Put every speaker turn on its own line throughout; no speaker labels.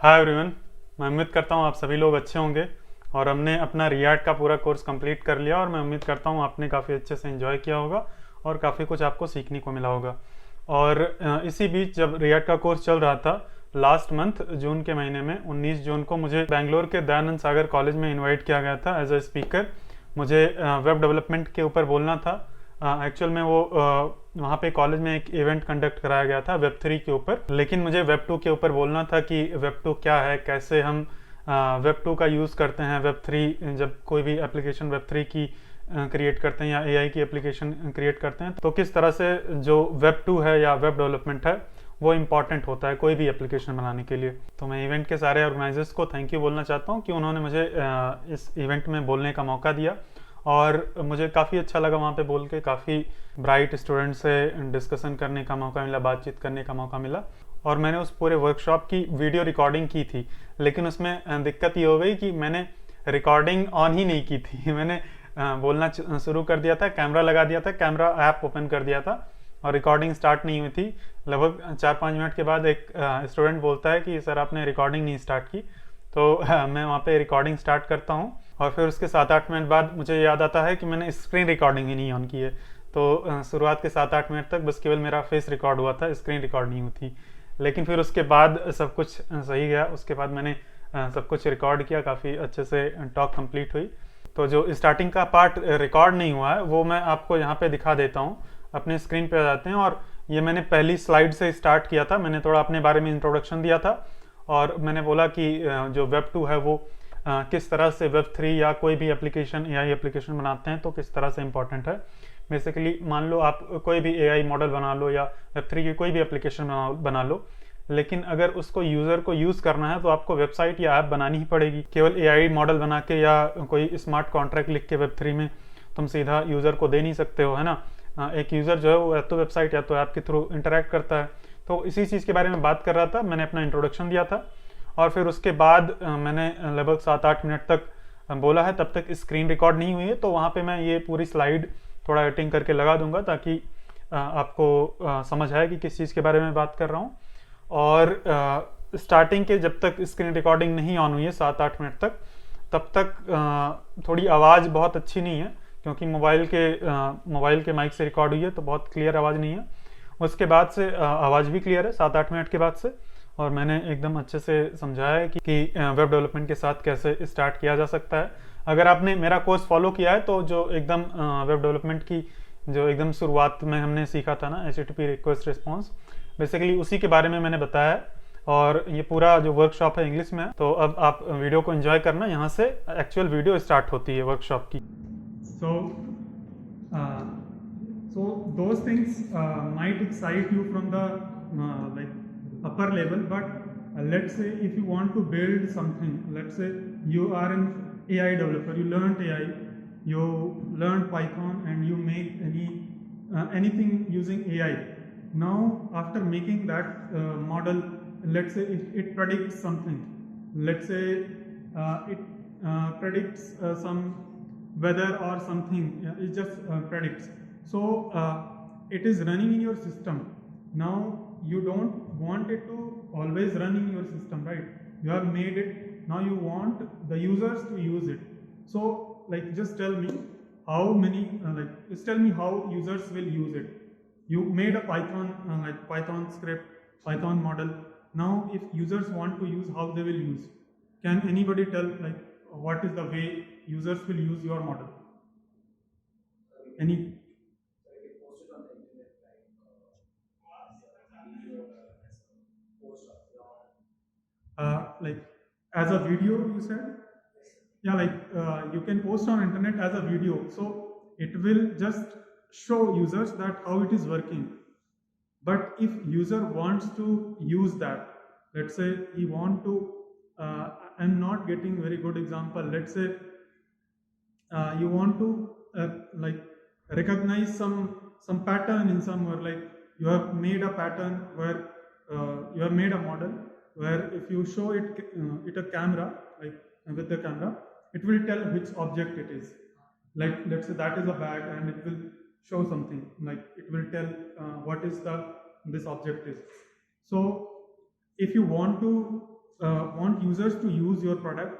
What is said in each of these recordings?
Hi everyone. मैं उम्मीद करता हूँ आप सभी लोग अच्छे होंगे और हमने अपना रिएक्ट का पूरा कोर्स कंप्लीट कर लिया और मैं उम्मीद करता हूँ आपने काफ़ी अच्छे से एंजॉय किया होगा और काफ़ी कुछ आपको सीखने को मिला होगा। और इसी बीच जब रिएक्ट का कोर्स चल रहा था, लास्ट मंथ जून के महीने में 19 जून को मुझे बेंगलोर के दयानंद सागर कॉलेज में इनवाइट किया गया था एज अ स्पीकर। मुझे वेब डेवलपमेंट के ऊपर बोलना था। एक्चुअल में वो वहाँ पे कॉलेज में एक इवेंट कंडक्ट कराया गया था वेब 3 के ऊपर, लेकिन मुझे वेब 2 के ऊपर बोलना था कि वेब 2 क्या है, कैसे हम वेब 2 का यूज़ करते हैं। वेब 3 जब कोई भी एप्लीकेशन वेब 3 की क्रिएट करते हैं या एआई की एप्लीकेशन क्रिएट करते हैं तो किस तरह से जो वेब 2 है या वेब डेवलपमेंट है वो इम्पॉर्टेंट होता है कोई भी एप्लीकेशन बनाने के लिए। तो मैं इवेंट के सारे ऑर्गेनाइजर्स को थैंक यू बोलना चाहता हूँ कि उन्होंने मुझे इस इवेंट में बोलने का मौका दिया और मुझे काफ़ी अच्छा लगा वहाँ पे बोल के। काफ़ी ब्राइट स्टूडेंट से डिस्कशन करने का मौका मिला, बातचीत करने का मौका मिला और मैंने उस पूरे वर्कशॉप की वीडियो रिकॉर्डिंग की थी। लेकिन उसमें दिक्कत ये हो गई कि मैंने रिकॉर्डिंग ऑन ही नहीं की थी। मैंने बोलना शुरू कर दिया था, कैमरा लगा दिया था, कैमरा ऐप ओपन कर दिया था और रिकॉर्डिंग स्टार्ट नहीं हुई थी। लगभग 4-5 मिनट के बाद एक स्टूडेंट बोलता है कि सर आपने रिकॉर्डिंग नहीं स्टार्ट की। तो मैं वहाँ पे रिकॉर्डिंग स्टार्ट करता हूँ और फिर उसके 7-8 मिनट बाद मुझे याद आता है कि मैंने स्क्रीन रिकॉर्डिंग ही नहीं ऑन की है। तो शुरुआत के 7-8 मिनट तक बस केवल मेरा फेस रिकॉर्ड हुआ था, स्क्रीन रिकॉर्ड नहीं हुई थी। लेकिन फिर उसके बाद सब कुछ सही गया। उसके बाद मैंने सब कुछ रिकॉर्ड किया, काफ़ी अच्छे से टॉक कंप्लीट हुई। तो जो स्टार्टिंग का पार्ट रिकॉर्ड नहीं हुआ है वो मैं आपको यहाँ पे दिखा देता हूँ। अपने स्क्रीन पे आ जाते हैं और ये मैंने पहली स्लाइड से स्टार्ट किया था। मैंने थोड़ा अपने बारे में इंट्रोडक्शन दिया था और मैंने बोला कि जो वेब 2 है वो किस तरह से वेब 3 या कोई भी एप्लीकेशन एआई एप्लीकेशन बनाते हैं तो किस तरह से इंपॉर्टेंट है। बेसिकली मान लो आप कोई भी एआई मॉडल बना लो या वेब 3 की कोई भी एप्लीकेशन बना लो, लेकिन अगर उसको यूज़र को यूज़ करना है तो आपको वेबसाइट या ऐप बनानी ही पड़ेगी। केवल एआई मॉडल बना के या कोई स्मार्ट कॉन्ट्रैक्ट लिख के वेब 3 में तुम सीधा यूज़र को दे नहीं सकते हो, है ना। एक यूज़र जो है वो या तो वेबसाइट या तो ऐप के थ्रू इंटरेक्ट करता है। तो इसी चीज़ के बारे में बात कर रहा था। मैंने अपना इंट्रोडक्शन दिया था और फिर उसके बाद मैंने लगभग 7-8 मिनट तक बोला है। तब तक स्क्रीन रिकॉर्ड नहीं हुई है तो वहाँ पे मैं ये पूरी स्लाइड थोड़ा एडिटिंग करके लगा दूंगा ताकि आपको समझ आए कि किस चीज़ के बारे में बात कर रहा हूँ। और स्टार्टिंग के जब तक स्क्रीन रिकॉर्डिंग नहीं ऑन हुई है 7-8 मिनट तक, तब तक थोड़ी आवाज़ बहुत अच्छी नहीं है क्योंकि मोबाइल के माइक से रिकॉर्ड हुई है तो बहुत क्लियर आवाज़ नहीं है। उसके बाद से आवाज़ भी क्लियर है 7-8 मिनट के बाद से। और मैंने एकदम अच्छे से समझाया है कि वेब डेवलपमेंट के साथ कैसे स्टार्ट किया जा सकता है। अगर आपने मेरा कोर्स फॉलो किया है तो जो एकदम वेब डेवलपमेंट की जो एकदम शुरुआत में हमने सीखा था ना, HTTP रिक्वेस्ट रिस्पॉन्स, बेसिकली उसी के बारे में मैंने बताया है। और ये पूरा जो वर्कशॉप है इंग्लिश में है। तो अब आप वीडियो को एंजॉय करना, यहाँ से एक्चुअल वीडियो स्टार्ट होती है वर्कशॉप की। सो those things might excite you from the like upper level, but let's say if you want to build something, let's say you are an AI developer, you learned AI, you learned Python and you make anything using AI. Now after making that model, let's say if it predicts something, let's say it predicts some weather or something. It just predicts. So it is running in your system. Now you don't want it to always run in your system, right? You have made it, now you want the users to use it. So like just tell me how many just tell me how users will use it. You made a Python script, Python model. Now if users want to use, how they will use? Can anybody tell like what is the way users will use your model? Any like as a video you said? Yeah, like you can post on internet as a video, so it will just show users that how it is working. But if user wants to use that, let's say he want to I'm not getting very good example. Let's say you want to like recognize some pattern in somewhere, like you have made a pattern where you have made a model where if you show it a camera, like with the camera, it will tell which object it is. Like let's say that is a bag and it will show something, like it will tell what is the this object is. So if you want to want users to use your product,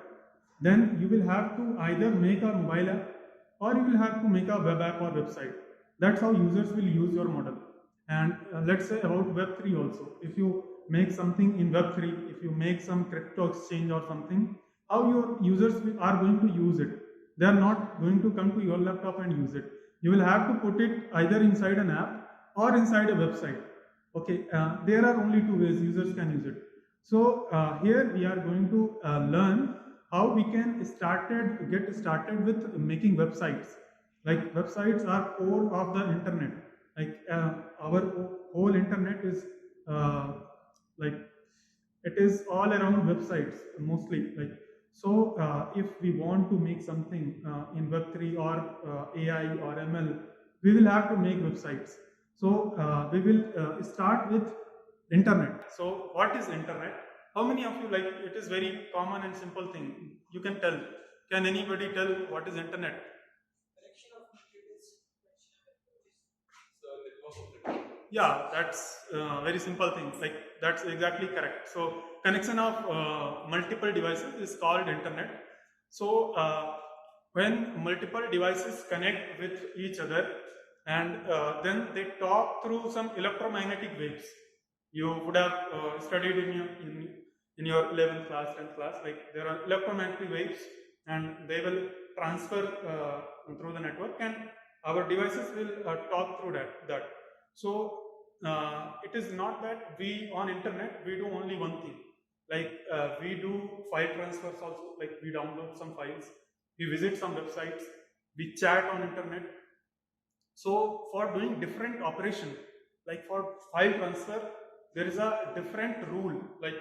then you will have to either make a mobile app or you will have to make a web app or website. That's how users will use your model. And let's say about Web3 also. If you make something in Web3, if you make some crypto exchange or something, how your users are going to use it? They are not going to come to your laptop and use it. You will have to put it either inside an app or inside a website. Okay, there are only two ways users can use it. So here we are going to learn how we can get started with making websites. Like websites are core of the internet. Like our whole internet is like it is all around websites mostly. Like so, if we want to make something in Web3 or AI or ML, we will have to make websites. So we will start with internet. So what is internet? How many of you, like, it is very common and simple thing. You can tell. Can anybody tell what is internet? Yeah, that's very simple thing. Like that's exactly correct. So connection of multiple devices is called internet. So when multiple devices connect with each other and then they talk through some electromagnetic waves. You would have studied in your 11th class, 10th class. Like there are electromagnetic waves and they will transfer through the network and our devices will talk through that. So it is not that we on internet we do only one thing. Like we do file transfers also. Like we download some files, we visit some websites, we chat on internet. So for doing different operation, like for file transfer, there is a different rule. Like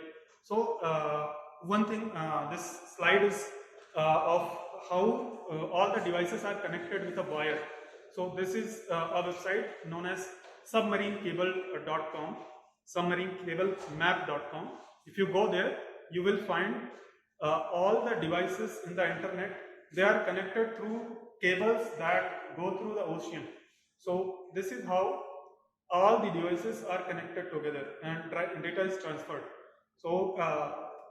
so, one thing. This slide is of how all the devices are connected with a wire. So this is a website known as submarinecable.com, submarinecablemap.com. If you go there, you will find all the devices in the internet. They are connected through cables that go through the ocean. So this is how all the devices are connected together and data is transferred. So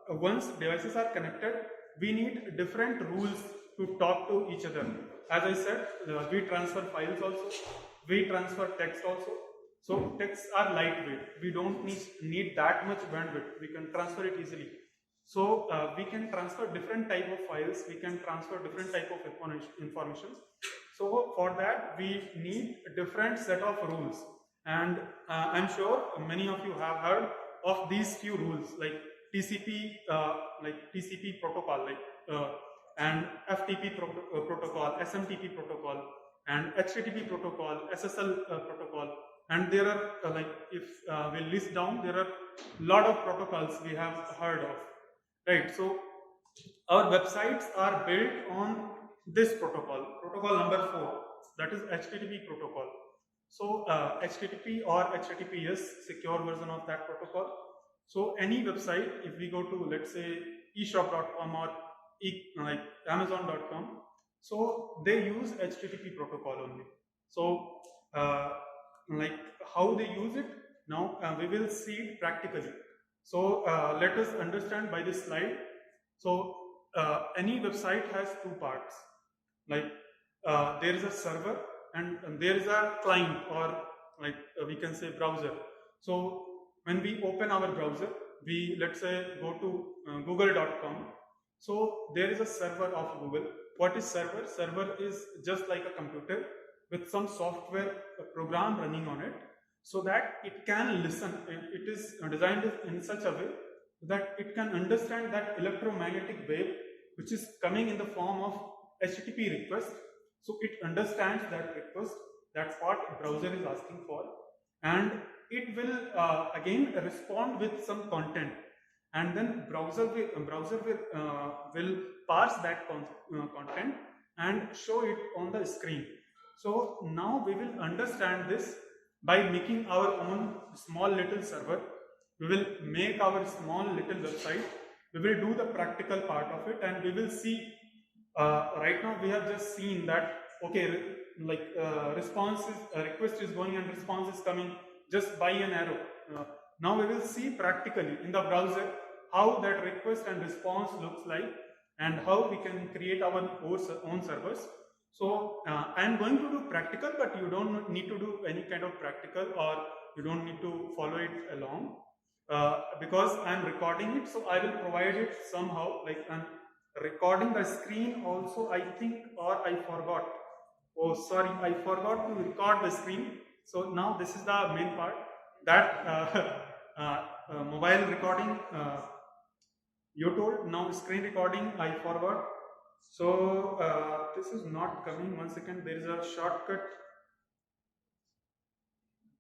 once devices are connected, we need different rules to talk to each other. As I said, we transfer files also, we transfer text also. So texts are lightweight. We don't need that much bandwidth. We can transfer it easily. So we can transfer different type of files. We can transfer different type of information. So for that we need a different set of rules. And I'm sure many of you have heard of these few rules like TCP, protocol, and FTP protocol, SMTP protocol, and HTTP protocol, SSL protocol. And there are like if we list down, there are a lot of protocols we have heard of, right? So our websites are built on this protocol number 4, that is HTTP protocol. So HTTP or HTTPS, secure version of that protocol. So any website, if we go to let's say eshop.com or like amazon.com, so they use HTTP protocol only. So like how they use it now, we will see it practically. So let us understand by this slide. So any website has two parts. Like there is a server and there is a client, or like we can say browser. So when we open our browser, we let's say go to google.com. So there is a server of Google. What is server? Server is just like a computer with some software program running on it, so that it can listen. It is designed in such a way that it can understand that electromagnetic wave which is coming in the form of HTTP request. So it understands that request. That's what browser is asking for, and it will again respond with some content, and then browser will parse that content and show it on the screen. So now we will understand this by making our own small little server. We will make our small little website. We will do the practical part of it, and we will see. Right now we have just seen that okay, like request is going and response is coming just by an arrow. Now we will see practically in the browser how that request and response looks like and how we can create our own servers. So I am going to do practical, but you don't need to do any kind of practical, or you don't need to follow it along because I am recording it. So I will provide it somehow, like I'm recording the screen also, I think, or I forgot. Oh, sorry, I forgot to record the screen. So now this is the main part, that mobile recording you told. Now screen recording I forgot. So this is not coming. 1 second, there is a shortcut.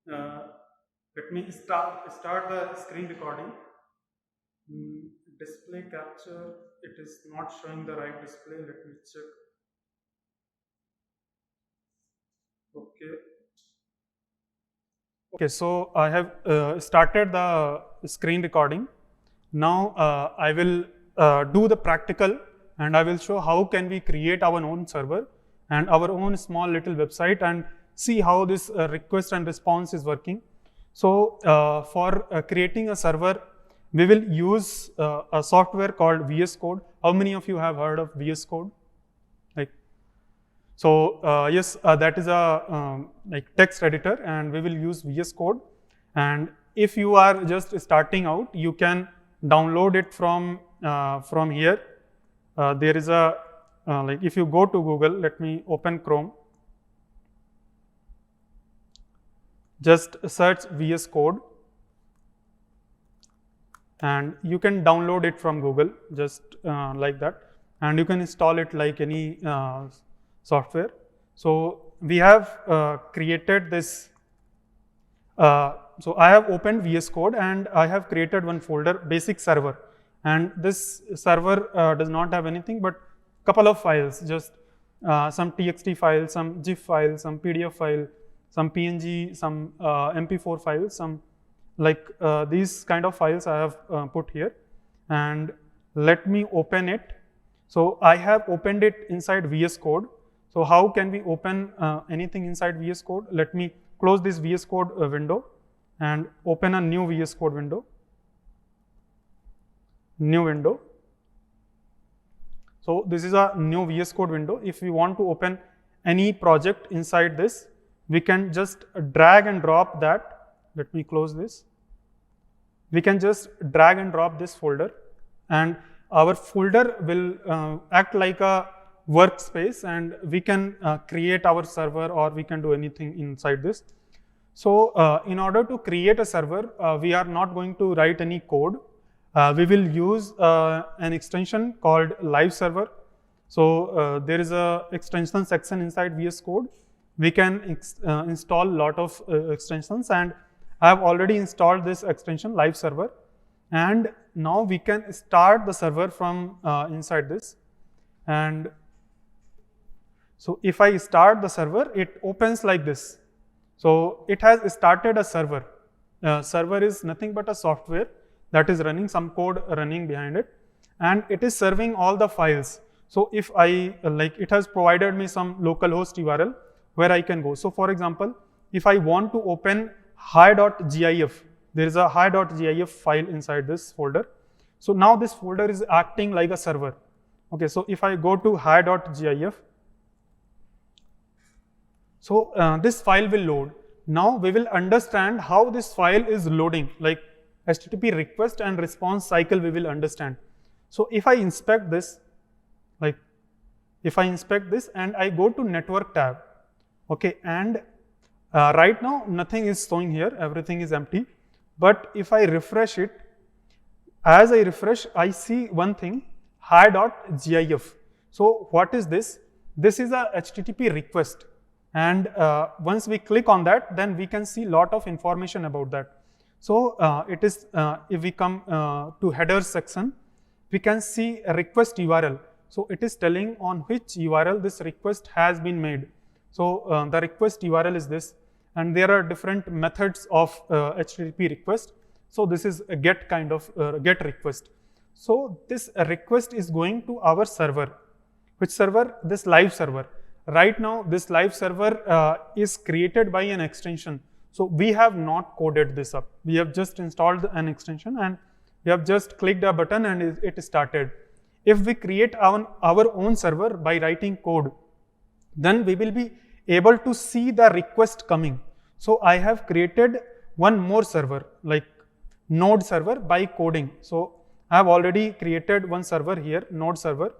Let me start the screen recording. Display capture, it is not showing the right display. Let me check. Okay, so I have started the screen recording. Now I will do the practical, and I will show how can we create our own server and our own small little website, and see how this request and response is working. So for creating a server, we will use a software called VS Code. How many of you have heard of VS Code? Like, so yes, that is a like text editor, and we will use VS Code. And if you are just starting out, you can download it from here. There is a like, if you go to Google, let me open Chrome. Just search VS Code, and you can download it from Google, just like that, and you can install it like any software. So we have created this. So I have opened VS Code, and I have created one folder, basic server, and this server does not have anything but couple of files, just some TXT files, some GIF files, some PDF file, some PNG, some MP4 files, some like these kind of files I have put here. And let me open it. So I have opened it inside VS Code. So how can we open anything inside VS Code? Let me close this VS Code window and open a new VS Code window. New window. So this is a new VS Code window. If we want to open any project inside this, we can just drag and drop that. Let me close this. We can just drag and drop this folder, and our folder will act like a workspace, and we can create our server, or we can do anything inside this. So in order to create a server, we are not going to write any code. We will use an extension called live server. So there is a extension section inside VS Code. We can install a lot of extensions, and I have already installed this extension live server. And now we can start the server from inside this. And so if I start the server, it opens like this. So it has started a server. Server is nothing but a software that is running, some code running behind it, and it is serving all the files. So if I like, it has provided me some localhost URL where I can go. So for example, if I want to open hi.gif, there is a hi.gif file inside this folder. So now this folder is acting like a server. Okay, so if I go to hi.gif, so this file will load. Now we will understand how this file is loading, like HTTP request and response cycle we will understand. So if I inspect this, like if I inspect this and I go to network tab, okay, and right now nothing is showing here, everything is empty. But if I refresh it, as I refresh, I see one thing, hi.gif. So what is this? This is a HTTP request, and once we click on that, then we can see lot of information about that. So it is, if we come to header section, we can see a request URL. So it is telling on which URL this request has been made. So the request URL is this, and there are different methods of HTTP request. So this is a get kind of get request. So this request is going to our server. Which server? This live server. Right now this live server is created by an extension. So we have not coded this up. We have just installed an extension, and We have just clicked a button and it started. If we create our own server by writing code, then we will be able to see the request coming. So I have created one more server, like node server, by coding. So I have already created one server here, node server.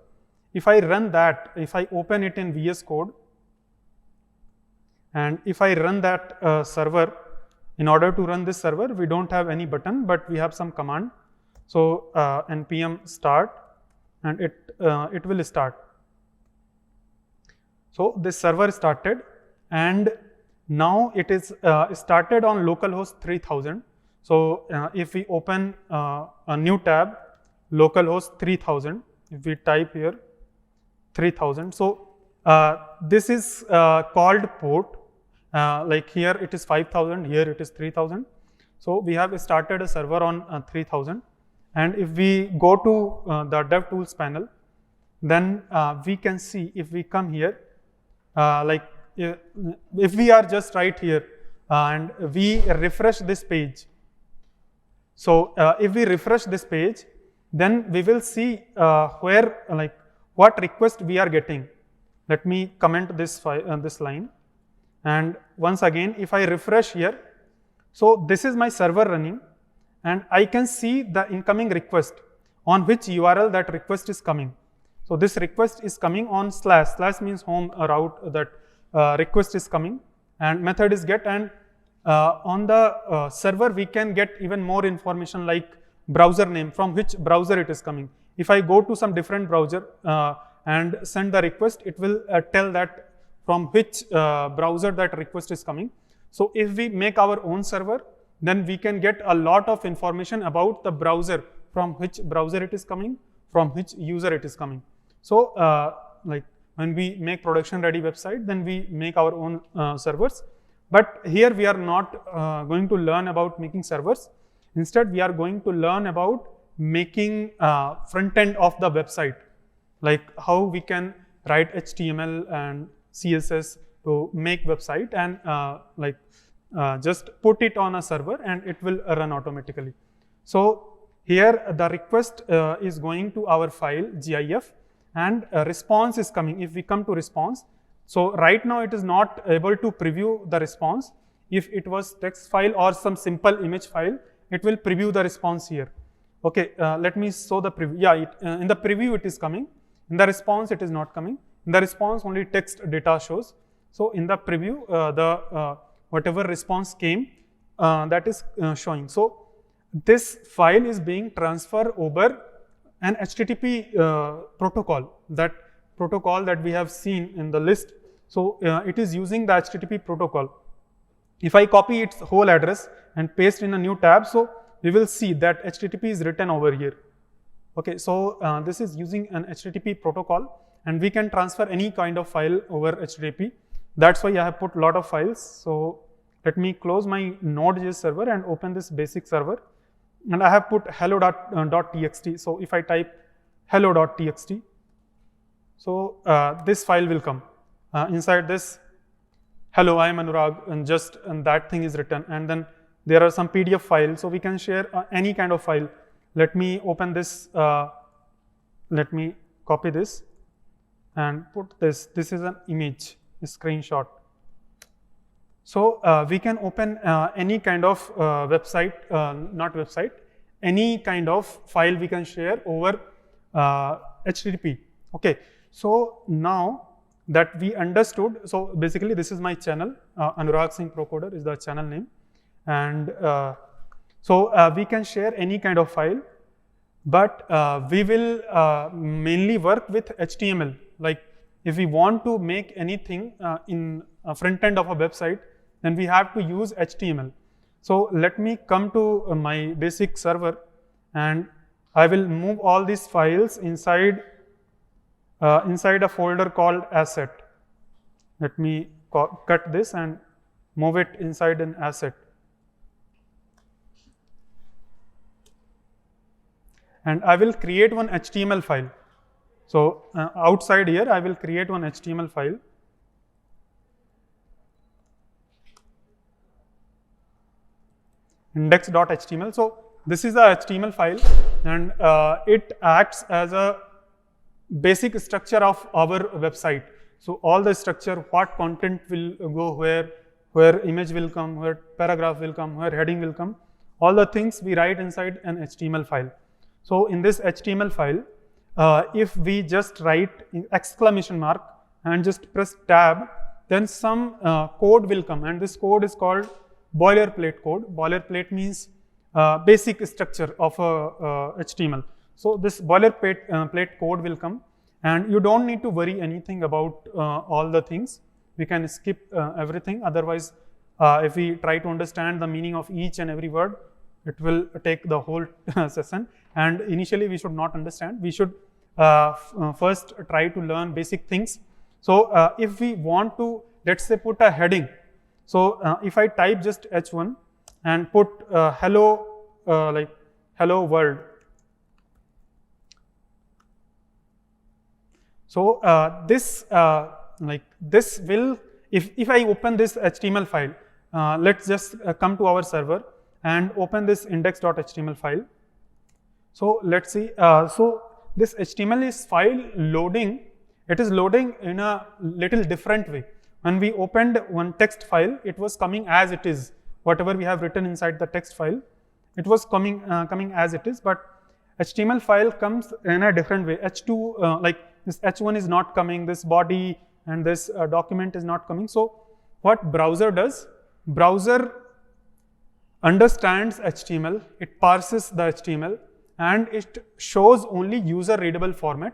If I run that, if I open it in VS Code, and if I run that server, in order to run this server, we don't have any button, but we have some command. So npm start, and it will start. So this server started, and now it is started on localhost 3000. So if we open a new tab, localhost 3000, if we type here 3000, so this is called port. Like here it is 5000, here it is 3000. So we have started a server on 3000, and if we go to the DevTools panel, then we can see, if we come here, like if we are just right here and we refresh this page. So if we refresh this page, then we will see where, like what request we are getting. Let me comment this this line. And once again, if I refresh here, so this is my server running, and I can see the incoming request on which URL that request is coming. So this request is coming on slash means home route, that request is coming, and method is get, and on the server we can get even more information like browser name, from which browser it is coming. If I go to some different browser and send the request, it will tell that from which browser that request is coming. So if we make our own server, then we can get a lot of information about the browser, from which browser it is coming, from which user it is coming. So like when we make production ready website, then we make our own servers. But here we are not going to learn about making servers. Instead, we are going to learn about making front end of the website, like how we can write HTML and CSS to make website, and just put it on a server and it will run automatically. So here the request is going to our file GIF, and a response is coming. If we come to response, so right now it is not able to preview the response. If it was text file or some simple image file, it will preview the response here. Okay, let me show the preview. Yeah, in the preview it is coming. In the response it is not coming. In the response only text data shows. So in the preview the whatever response came, that is showing. So this file is being transferred over an HTTP protocol, that protocol that we have seen in the list. So it is using the HTTP protocol. If I copy its whole address and paste in a new tab, so we will see that HTTP is written over here. Okay, so this is using an HTTP protocol, and we can transfer any kind of file over HTTP. That's why I have put a lot of files. So let me close my Node.js server and open this basic server, and I have put hello.txt. So if I type hello.txt, so this file will come. Inside this, hello, I am Anurag, and that thing is written, and then there are some PDF files, so we can share any kind of file. Let me open this, let me copy this and put this. This is an image, a screenshot. So we can open any kind of website, not website, any kind of file we can share over HTTP. Okay, so now that we understood, so basically this is my channel, Anurag Singh ProCodrr is the channel name, and so we can share any kind of file, but we will mainly work with HTML. Like if we want to make anything in a front end of a website, then we have to use HTML. So let me come to my basic server, and I will move all these files inside a folder called asset. Let me cut this and move it inside an asset. And I will create one HTML file. So outside here, I will create one HTML file. Index.html. So this is a HTML file, and it acts as a basic structure of our website. So all the structure, what content will go where image will come, where paragraph will come, where heading will come, all the things we write inside an HTML file. So in this HTML file, if we just write exclamation mark and just press tab, then some code will come, and this code is called boilerplate code. Boilerplate means basic structure of HTML. So this boilerplate code will come, and you don't need to worry anything about all the things. We can skip everything. Otherwise, if we try to understand the meaning of each and every word, it will take the whole session. And initially, we should not understand. We should first try to learn basic things. So if we want to, let's say, put a heading. So if I type just H1 and put hello, like hello world. So this will, if I open this HTML file, let's just come to our server and open this index.html file. So let's see. So this HTML is file loading. It is loading in a little different way. When we opened one text file, it was coming as it is. Whatever we have written inside the text file, it was coming as it is. But HTML file comes in a different way. H2, like this H1 is not coming. This body and this document is not coming. So what browser does? Browser understands HTML. It parses the HTML, and it shows only user readable format,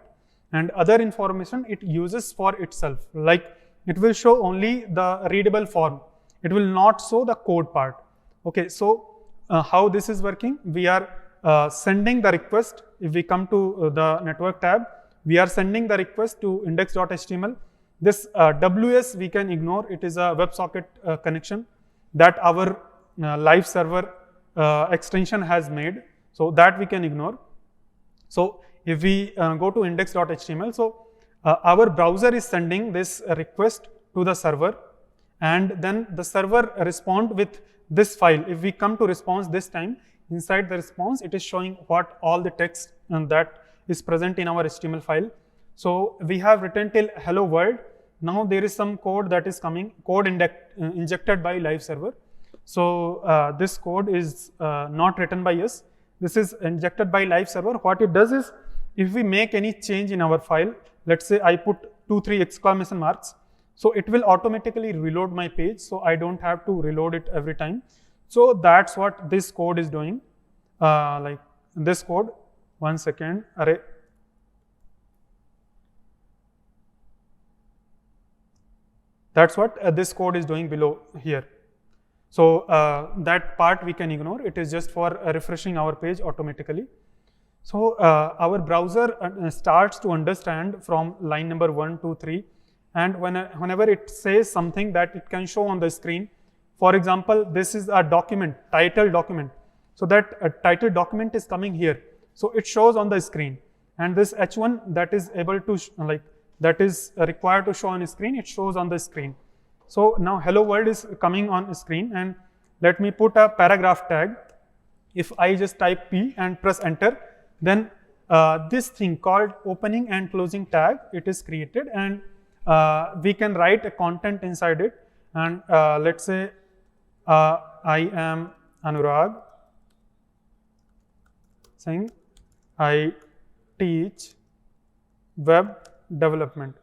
and other information it uses for itself. Like it will show only the readable form. It will not show the code part. Okay, so how this is working? We are sending the request. If we come to the network tab, we are sending the request to index.html. This WS we can ignore. It is a WebSocket connection that our live server extension has made. So that we can ignore. So if we go to index.html, so our browser is sending this request to the server, and then the server respond with this file. If we come to response this time, inside the response, it is showing what all the text that is present in our HTML file. So we have written till hello world. Now there is some code that is coming, code injected by live server. So this code is not written by us. This is injected by live server. What it does is, if we make any change in our file, let's say I put 2-3 exclamation marks, so it will automatically reload my page, so I don't have to reload it every time. So that's what this code is doing. Like this code, 1 second, array. That's what this code is doing below here. So that part we can ignore. It is just for refreshing our page automatically. So our browser starts to understand from line number 1, 2, 3, and whenever it says something that it can show on the screen. For example, this is a document, title document. So that title document is coming here. So it shows on the screen, and this H1 that is able to that is required to show on the screen, it shows on the screen. So now hello world is coming on the screen, and let me put a paragraph tag. If I just type P and press enter, then this thing called opening and closing tag, it is created, and we can write a content inside it. And let's say I am Anurag Singh. I teach web development.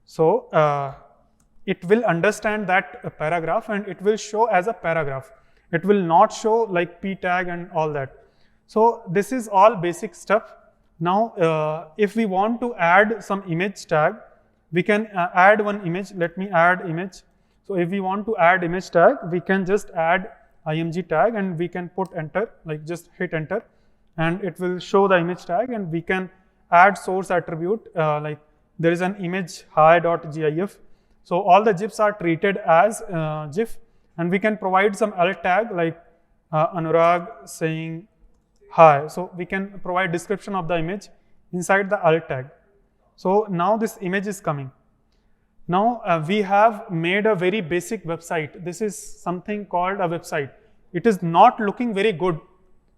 So it will understand that paragraph, and it will show as a paragraph. It will not show like P tag and all that. So this is all basic stuff. Now if we want to add some image tag, we can add one image. Let me add image. So if we want to add image tag, we can just add img tag, and we can put enter, like just hit enter, and it will show the image tag. And we can add source attribute, like there is an image hi.gif. So all the GIFs are treated as GIF, and we can provide some alt tag like Anurag saying hi. So we can provide description of the image inside the alt tag. So now this image is coming. Now we have made a very basic website. This is something called a website. It is not looking very good,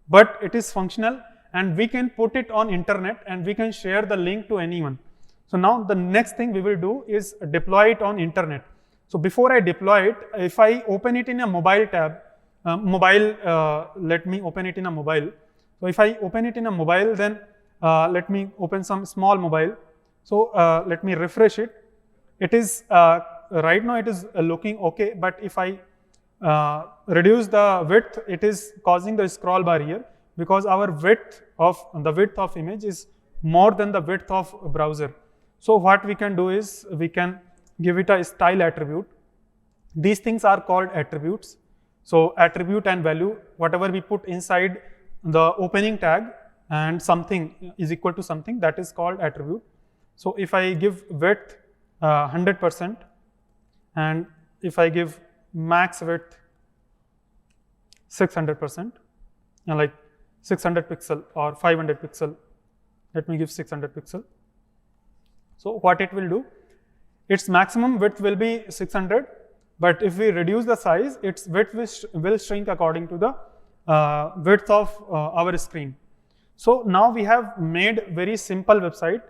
but it is functional, and we can put it on internet and we can share the link to anyone. So now the next thing we will do is deploy it on internet. So before I deploy it, if I open it in a mobile tab, let me open it in a mobile. So if I open it in a mobile, then let me open some small mobile. So let me refresh it. It is right now it is looking okay, but if I reduce the width, it is causing the scroll bar here, because our width of image is more than the width of browser. So what we can do is we can give it a style attribute. These things are called attributes. So attribute and value, whatever we put inside the opening tag and something is equal to something, that is called attribute. So if I give width 100%, and if I give max width 600%, like 600 pixel or 500 pixel, let me give 600 pixel. So what it will do, its maximum width will be 600, but if we reduce the size, its width will shrink according to the width of our screen. So now we have made very simple website.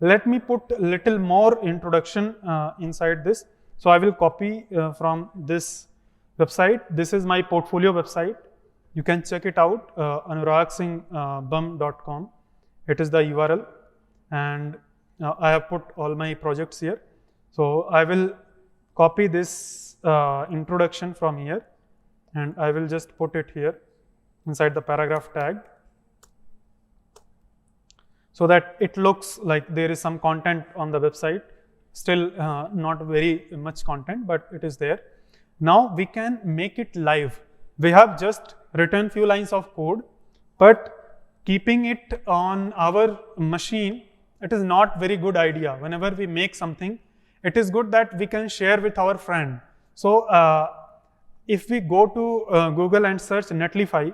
Let me put little more introduction inside this. So I will copy from this website. This is my portfolio website. You can check it out, anuragsinghbum.com. It is the URL, and I have put all my projects here. So I will copy this introduction from here, and I will just put it here inside the paragraph tag, so that it looks like there is some content on the website. Still not very much content, but it is there. Now we can make it live. We have just written few lines of code, but keeping it on our machine, it is not very good idea. Whenever we make something, it is good that we can share with our friend. So if we go to Google and search Netlify,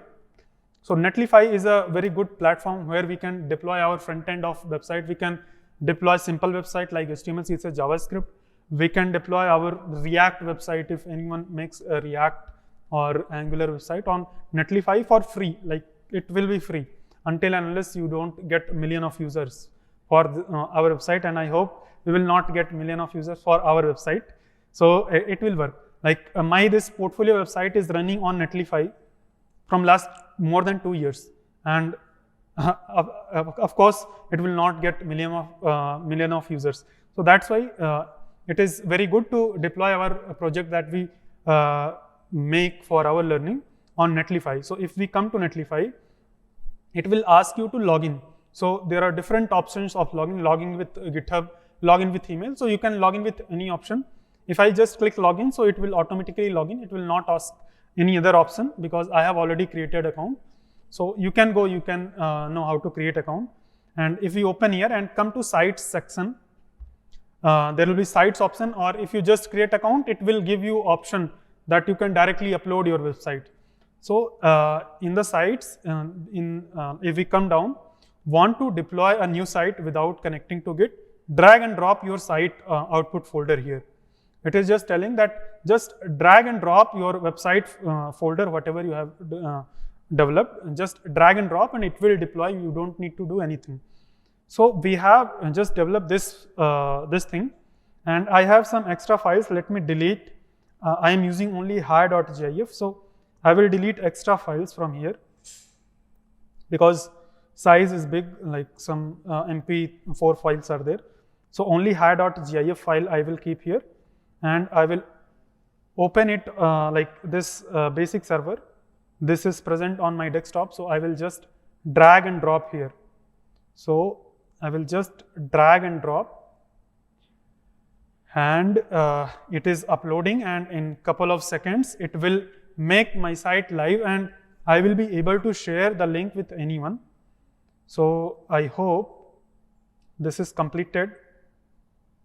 so Netlify is a very good platform where we can deploy our front end of website. We can deploy simple website like HTML, CSS, JavaScript. We can deploy our React website if anyone makes a React or Angular website on Netlify for free. Like it will be free until and unless you don't get a million of users for our website, and I hope we will not get million of users for our website. So it will work. Like this portfolio website is running on Netlify from last more than 2 years, and of course it will not get million of users. So that's why it is very good to deploy our project that we make for our learning on Netlify. So if we come to Netlify, it will ask you to log in. So there are different options of login with GitHub, login with email. So you can log in with any option. If I just click login, so it will automatically log in. It will not ask any other option because I have already created account. So you can go, you can know how to create account. And if you open here and come to sites section, there will be sites option, or if you just create account, it will give you option that you can directly upload your website. So in the sites, if we come down, want to deploy a new site without connecting to Git, drag and drop your site output folder here. It is just telling that just drag and drop your website folder, whatever you have developed, just drag and drop and it will deploy. You don't need to do anything. So we have just developed this, this thing, and I have some extra files. Let me delete. I am using only hi.gif. So I will delete extra files from here because size is big, like some MP4 files are there. So only hi.gif file I will keep here, and I will open it like this basic server. This is present on my desktop, so I will just drag and drop here. So I will just drag and drop, and it is uploading, and in couple of seconds it will make my site live and I will be able to share the link with anyone. So I hope this is completed.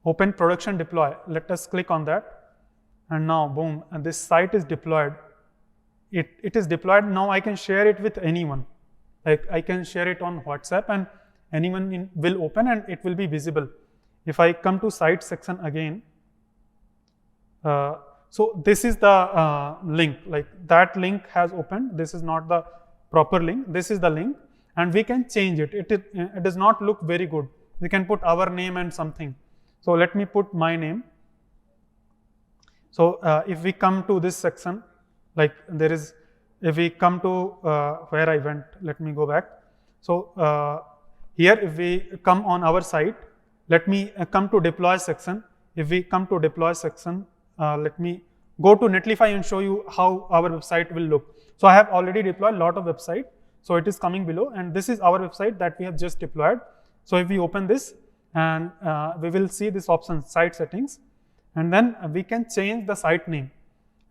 Open production deploy. Let us click on that, and now boom, and this site is deployed. It is deployed. Now I can share it with anyone. Like I can share it on WhatsApp and anyone will open and it will be visible. If I come to site section again, So this is the link, like that link has opened. This is not the proper link. This is the link, and we can change it. It does not look very good. We can put our name and something. So let me put my name. So if we come to this section, like there is, if we come to where I went, let me go back. So here, if we come on our site, let me come to deploy section. If we come to deploy section, let me go to Netlify and show you how our website will look. So I have already deployed a lot of website. So it is coming below, and this is our website that we have just deployed. So if we open this, and we will see this option, site settings, and then we can change the site name,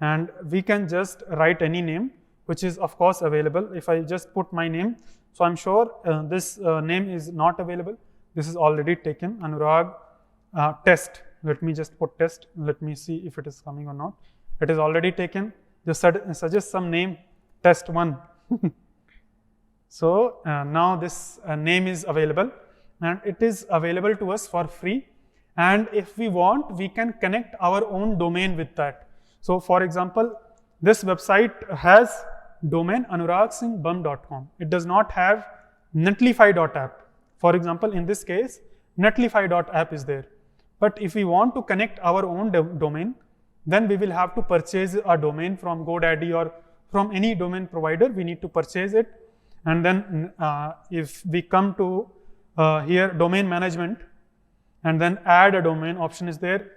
and we can just write any name, which is of course available. If I just put my name, so I'm sure this name is not available. This is already taken, Anurag test. Let me just put test. Let me see if it is coming or not. It is already taken. Just suggest some name, test 1. So now this name is available, and it is available to us for free. And if we want, we can connect our own domain with that. So for example, this website has domain anuragsinghbum.com. It does not have netlify.app. For example, in this case, netlify.app is there. But if we want to connect our own domain, then we will have to purchase a domain from GoDaddy or from any domain provider. We need to purchase it. And then if we come to here, domain management, and then add a domain option is there.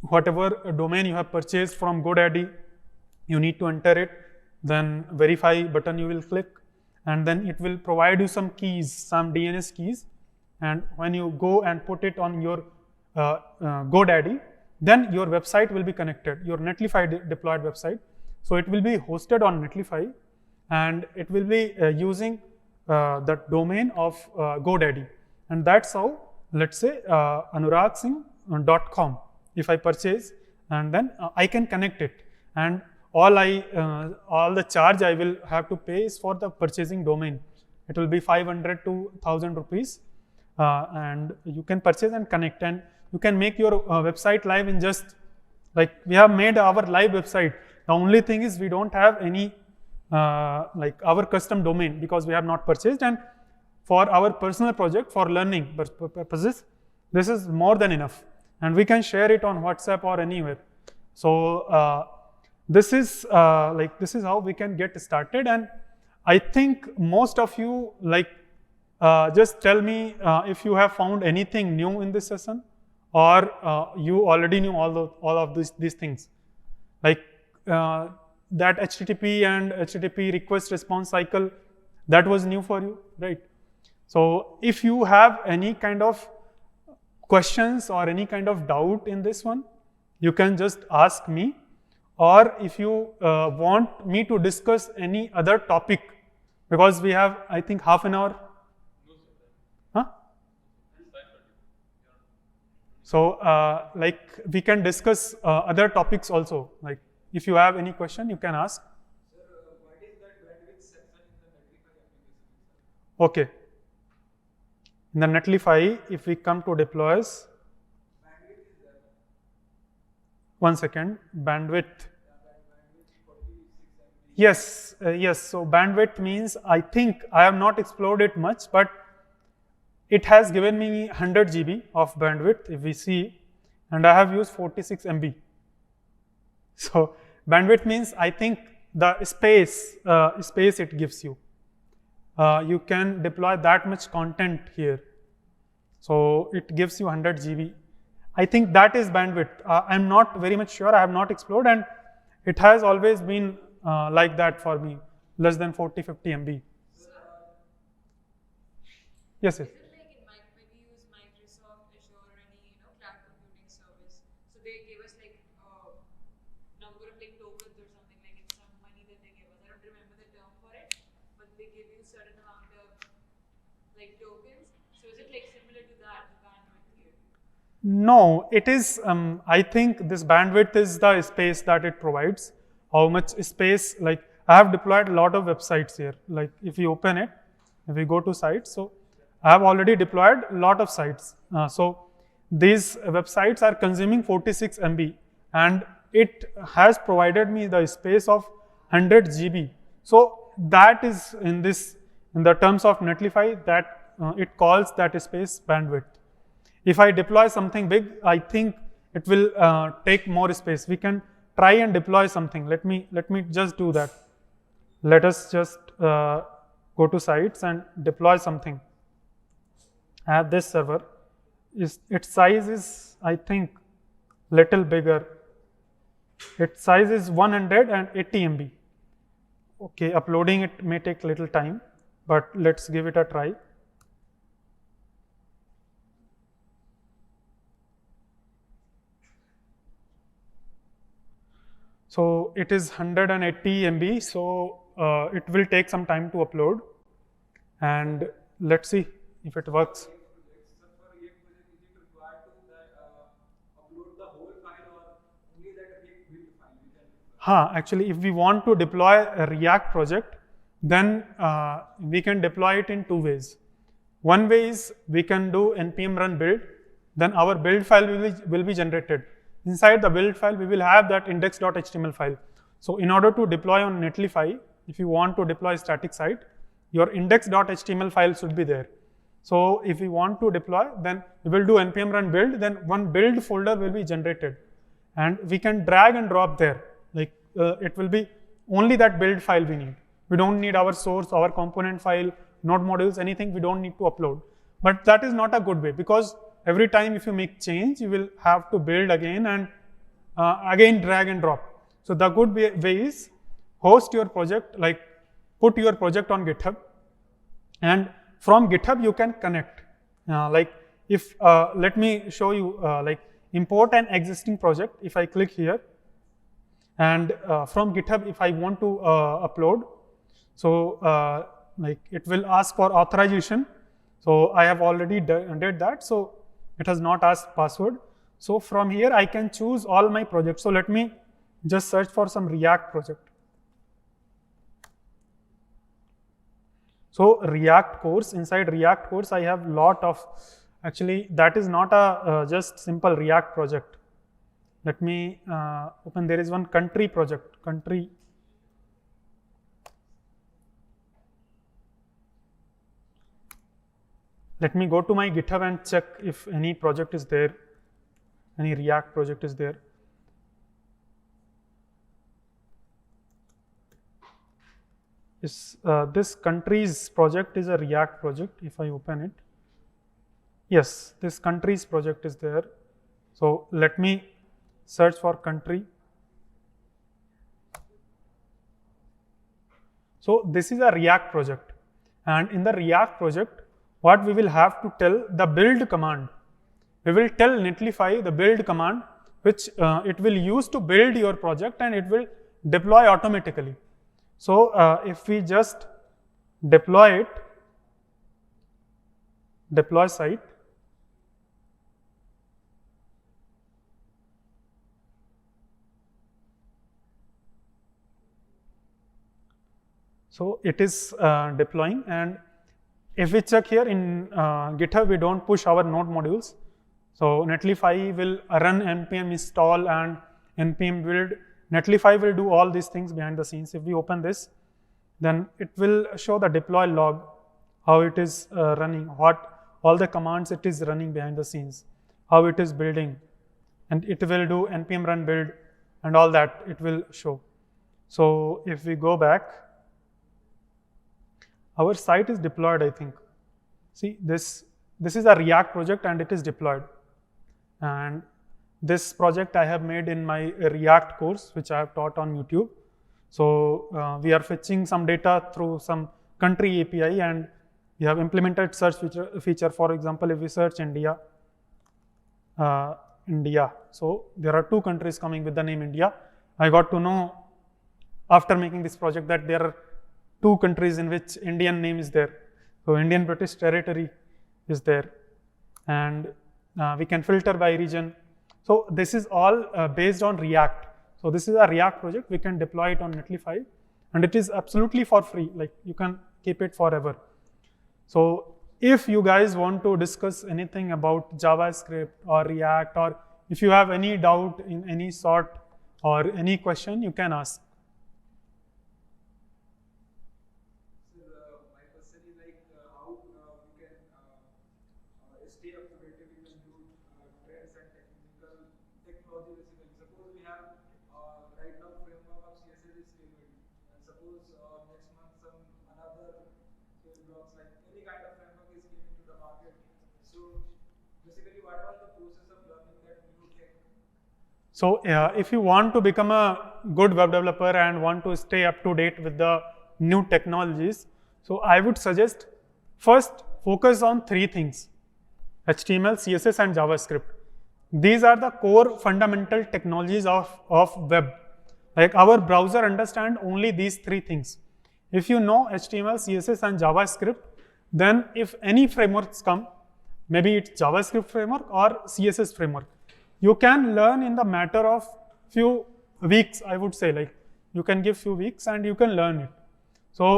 Whatever domain you have purchased from GoDaddy, you need to enter it. Then verify button you will click, and then it will provide you some keys, some DNS keys. And when you go and put it on your GoDaddy, then your website will be connected, your Netlify deployed website. So it will be hosted on Netlify, and it will be using the domain of GoDaddy. And that's how, let's say, anuragsinghbum.com, if I purchase, and then I can connect it. And all the charge I will have to pay is for the purchasing domain. It will be 500 to 1000 rupees, and you can purchase and connect, and you can make your website live in just, like we have made our live website. The only thing is we don't have any like our custom domain, because we have not purchased, and for our personal project, for learning purposes, this is more than enough, and we can share it on WhatsApp or anywhere. So this is how we can get started. And I think most of you, like, just tell me if you have found anything new in this session, or you already knew all of these things, like that HTTP and HTTP request response cycle, that was new for you, right? So if you have any kind of questions or any kind of doubt in this one, you can just ask me. Or if you want me to discuss any other topic, because we have, I think, half an hour. Huh? So like we can discuss other topics also. Like if you have any question, you can ask.
Sir, what is that bandwidth section in the Netlify application?
Okay. In the Netlify, if we come to deploys,
Bandwidth is there.
1 second, bandwidth.
Bandwidth 46 MB.
Yes, yes. So bandwidth means, I think I have not explored it much, but it has given me 100 GB of bandwidth, if we see, and I have used 46 MB. So bandwidth means, I think, the space it gives you. You can deploy that much content here. So it gives you 100 GB. I think that is bandwidth. I'm not very much sure. I have not explored, and it has always been like that for me, less than 40-50 MB. Yes, yes.
Is it like when we use Microsoft Azure or any cloud computing service, so they give us like number of like tokens or something, like it's some money that they give us. I don't remember the term for it, but they give you certain amount of like tokens. So is it like similar to that, the bandwidth here?
No, it is, I think this bandwidth is the space that it provides. How much space, like I have deployed a lot of websites here. Like if you open it, if we go to sites, so I have already deployed a lot of sites. So these websites are consuming 46 MB. and it has provided me the space of 100 GB. So that is in the terms of Netlify, that it calls that space bandwidth. If I deploy something big, I think it will take more space. We can try and deploy something. Let me just do that. Let us just go to sites and deploy something. I have this server. Its size is, I think, little bigger. Its size is 180 MB. Okay, uploading it may take little time, but let's give it a try. So it is 180 MB, so it will take some time to upload, and let's see if it works.
Sir, for React project, is it required to upload the whole file or only that React build file we can deploy?
Actually, if we want to deploy a React project, then we can deploy it in two ways. One way is we can do npm run build, then our build file will be generated. Inside the build file, we will have that index.html file. So in order to deploy on Netlify, if you want to deploy a static site, your index.html file should be there. So if we want to deploy, then we will do npm run build, then one build folder will be generated, and we can drag and drop there. Like it will be only that build file we need. We don't need our source, our component file, node modules, anything we don't need to upload. But that is not a good way, because every time if you make change, you will have to build again and again drag and drop. So the good way is host your project, like put your project on GitHub, and from GitHub you can connect. Like if let me show you, like import an existing project. If I click here, and from GitHub, if I want to upload, so like it will ask for authorization. So I have already did that, so it has not asked password. So from here I can choose all my projects. So let me just search for some React project. So React course, inside React course I have lot of, actually that is not a just simple React project. Let me open, there is one country project, country. Let me go to my GitHub and check if any project is there, any React project is there. This country's project is a React project. If I open it, yes, this country's project is there. So let me search for country. So this is a React project, and in the React project, what we will have to tell the build command. We will tell Netlify the build command, which it will use to build your project, and it will deploy automatically. So if we just deploy it, deploy site, so it is deploying. And if we check here in GitHub, we don't push our node modules. So Netlify will run npm install and npm build. Netlify will do all these things behind the scenes. If we open this, then it will show the deploy log, how it is running, what all the commands it is running behind the scenes, how it is building, and it will do npm run build and all that it will show. So if we go back, our site is deployed, I think. See, this is a React project and it is deployed. And this project I have made in my React course, which I have taught on YouTube. So we are fetching some data through some country API, and we have implemented search feature. For example, if we search India, so there are two countries coming with the name India. I got to know after making this project that there are two countries in which Indian name is there. So Indian British Territory is there, and we can filter by region. So this is all based on React. So this is a React project. We can deploy it on Netlify, and it is absolutely for free. Like you can keep it forever. So if you guys want to discuss anything about JavaScript or React, or if you have any doubt in any sort or any question, you can ask.
So my question is like how we can stay up to date with the new trends and technology basically. Suppose we have right now framework of CSS is stable, and suppose next month some another blocks like any kind of framework is came into the market. So basically, what was the process of learning that new tech?
So if you want to become a good web developer and want to stay up to date with the new technologies, so I would suggest first focus on 3 things: HTML, CSS and JavaScript. These are the core fundamental technologies of web. Like our browser understand only these 3 things. If you know HTML, CSS and JavaScript, then if any frameworks come, maybe it's JavaScript framework or CSS framework, you can learn in the matter of few weeks, I would say. Like you can give few weeks and you can learn it. So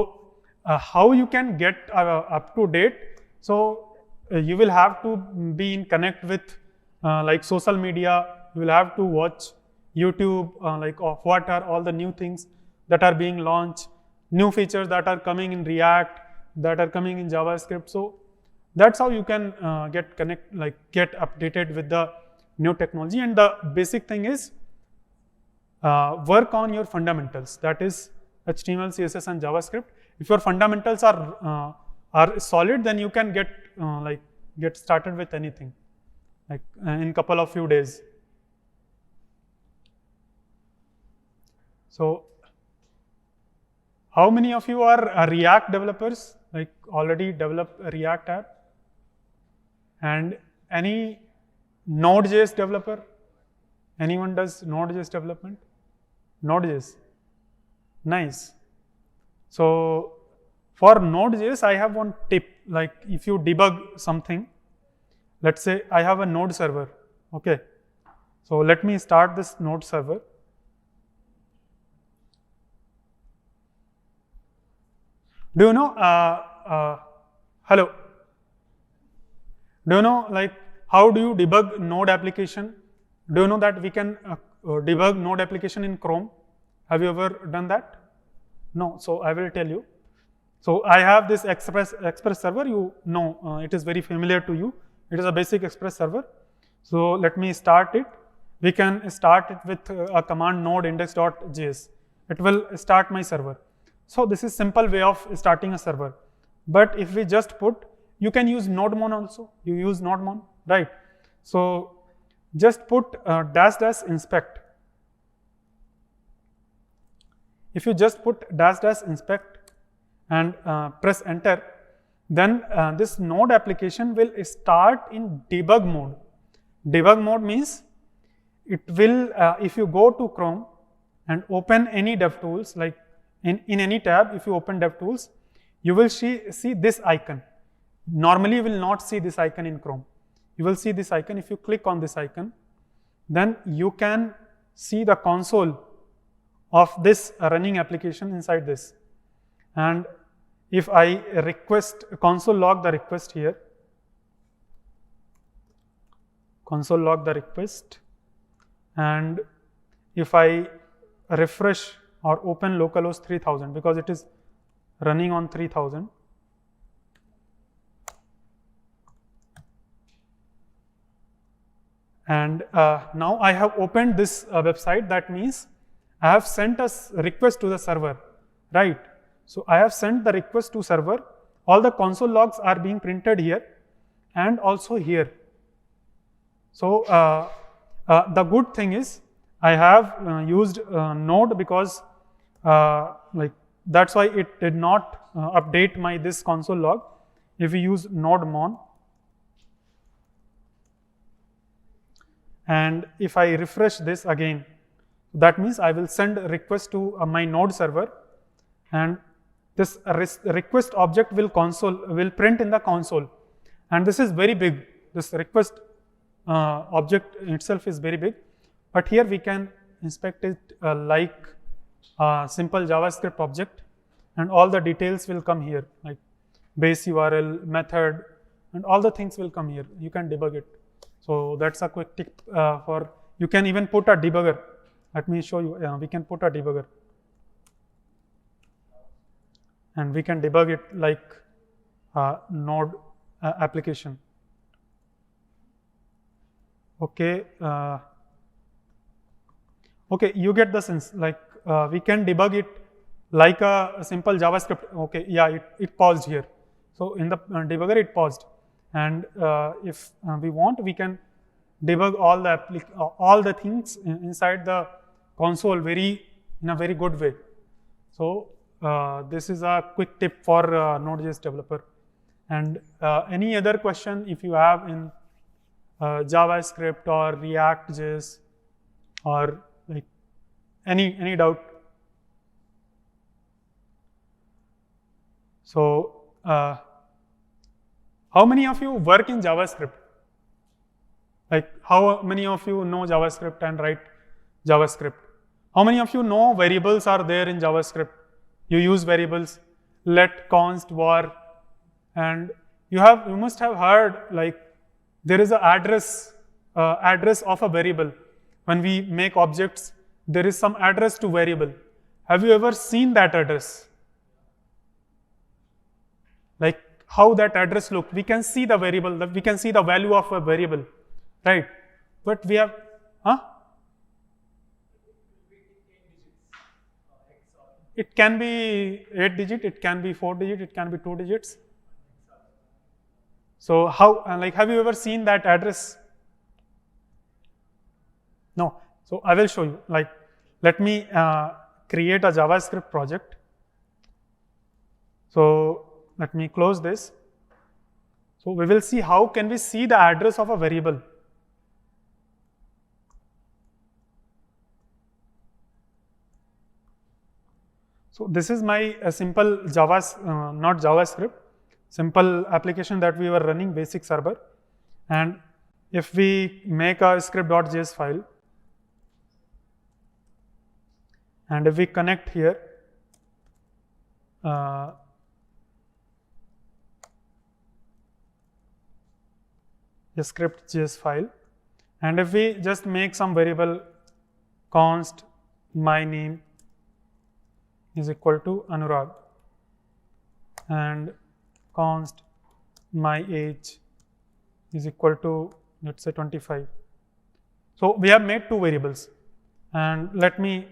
how you can get up to date? So you will have to be in connect with like social media. You will have to watch YouTube, like of what are all the new things that are being launched, new features that are coming in React, that are coming in JavaScript. So that's how you can get updated with the new technology. And the basic thing is work on your fundamentals, that is HTML, CSS and JavaScript. If your fundamentals are solid, then you can get started with anything like in couple of few days. So how many of you are React developers, like already developed a React app? And any Node.js developer? Anyone does Node.js development? Node.js, nice. So for Node.js, I have one tip. Like if you debug something, let's say I have a node server, okay. So let me start this node server. Do you know, hello? Do you know like how do you debug node application? Do you know that we can debug node application in Chrome? Have you ever done that? No, so I will tell you. So I have this Express server, you know, it is very familiar to you. It is a basic Express server. So let me start it. We can start it with a command node index.js. It will start my server. So this is simple way of starting a server. But if we just put, you can use nodemon also. You use nodemon, right? So just put -- inspect. If you just put -- inspect and press enter, then this node application will start in debug mode. Debug mode means it will, if you go to Chrome and open any DevTools, like in any tab, if you open DevTools, you will see this icon. Normally you will not see this icon in Chrome. You will see this icon. If you click on this icon, then you can see the console of this running application inside this. And if I request console log the request here, console log the request, and if I refresh or open localhost 3000, because it is running on 3000, and now I have opened this website. That means I have sent a request to the server, right? So I have sent the request to server. All the console logs are being printed here and also here. So the good thing is I have used Node because like that's why it did not update my this console log. If we use nodemon, and if I refresh this again, that means I will send a request to my node server, and this request object will print in the console, and this is very big. This request object itself is very big, but here we can inspect it like a simple JavaScript object, and all the details will come here, like base URL, method, and all the things will come here. You can debug it. So that's a quick tip for, you can even put a debugger. Let me show you. We can put a debugger, and we can debug it like node application. Okay. Okay, you get the sense. Like we can debug it like a simple JavaScript. Okay, yeah, it paused here. So in the debugger it paused, and if we want, we can debug all the things inside the console in a very good way. So this is a quick tip for Node.js developer. And any other question if you have in JavaScript or React.js or like any doubt. So how many of you work in JavaScript? Like how many of you know JavaScript and write JavaScript? How many of you know variables are there in JavaScript? You use variables, let, const, var, and you must have heard like there is an address of a variable. When we make objects, there is some address to variable. Have you ever seen that address? Like how that address look? We can see the variable, we can see the value of a variable, right? But we have, it can be 8 digit, it can be 4 digit, it can be 2 digits. So how, like, have you ever seen that address? No. So I will show you. Like, let me create a JavaScript project. So let me close this. So we will see how can we see the address of a variable. So this is my simple not JavaScript, simple application that we were running, basic server. And if we make a script.js file, and if we connect here, a script.js file, and if we just make some variable const my name is equal to Anurag, and const my age is equal to, let's say, 25. So we have made two variables, and let me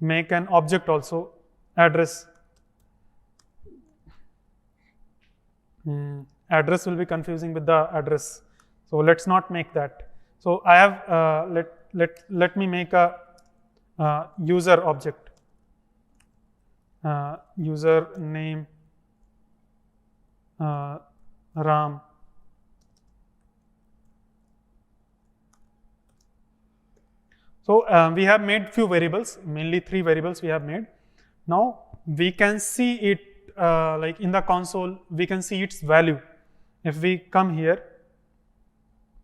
make an object also, address. Address will be confusing with the address, so let's not make that. So I have let me make a user object, user name Ram. So we have made few variables, mainly 3 variables we have made. Now we can see it like in the console, we can see its value. If we come here,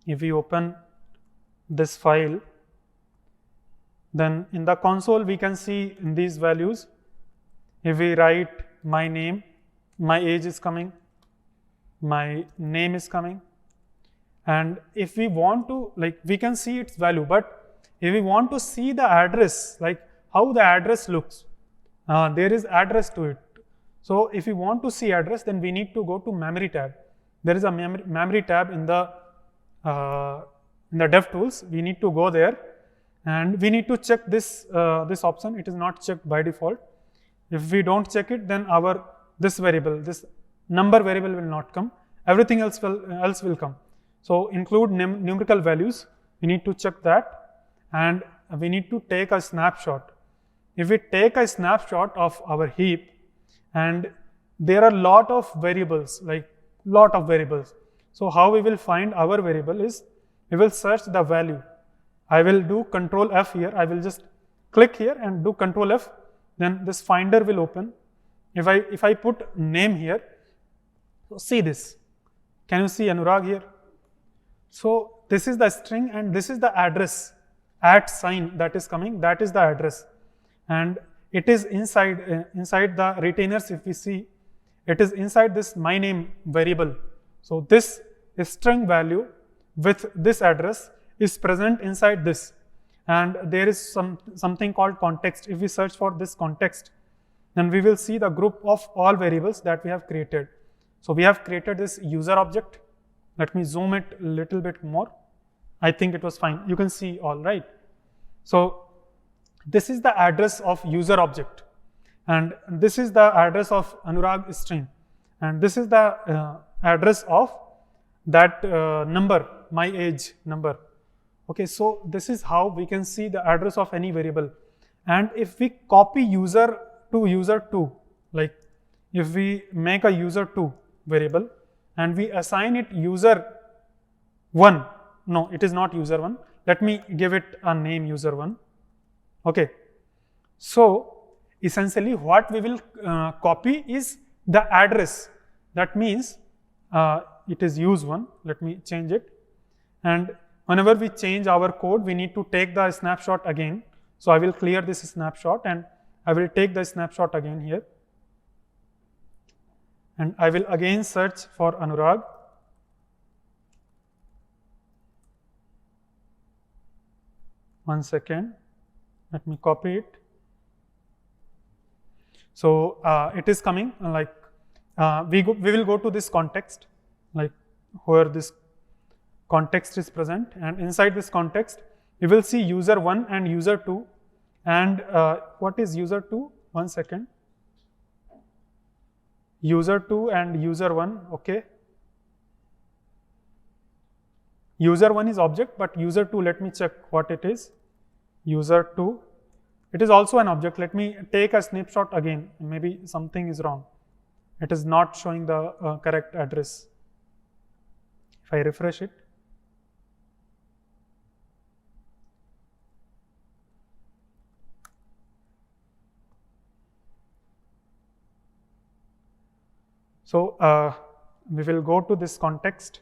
if we open this file, then in the console we can see these values. If we write my name, my age is coming, my name is coming, and if we want to, like, we can see its value. But if we want to see the address, like how the address looks, there is address to it. So if we want to see address, then we need to go to memory tab. There is a memory tab in the DevTools. We need to go there, and we need to check this this option. It is not checked by default. If we don't check it, then this variable, this number variable will not come. Everything else will come. So include numerical values. We need to check that, and we need to take a snapshot. If we take a snapshot of our heap, and there are lot of variables, like lot of variables. So how we will find our variable is, we will search the value. I will do Control F here. I will just click here and do Control F. Then this finder will open. If I put name here, so see this. Can you see Anurag here? So this is the string, and this is the address. @ that is coming. That is the address, and it is inside the retainers. If we see, it is inside this my name variable. So this string value with this address is present inside this, and there is something called context. If we search for this context, then we will see the group of all variables that we have created. So we have created this user object. Let me zoom it a little bit more. I think it was fine. You can see all right. So this is the address of user object, and this is the address of Anurag stream, and this is the address of that number, my age number. Okay, so this is how we can see the address of any variable. And if we copy user to user2, like if we make a user2 variable and we assign it user1, no, it is not user1. Let me give it a name user1. Okay, so essentially what we will copy is the address. That means it is use1. Let me change it. And whenever we change our code, we need to take the snapshot again. So I will clear this snapshot and I will take the snapshot again here. And I will again search for Anurag. One second. Let me copy it. So it is coming like we will go to this context, like where this context is present, and inside this context we will see user1 and user2. And what is user2? One second. User2 and user1. Okay. User1 is object, but user2, let me check what it is. User2, it is also an object. Let me take a snapshot again. Maybe something is wrong. It is not showing the correct address. If I refresh it, so we will go to this context.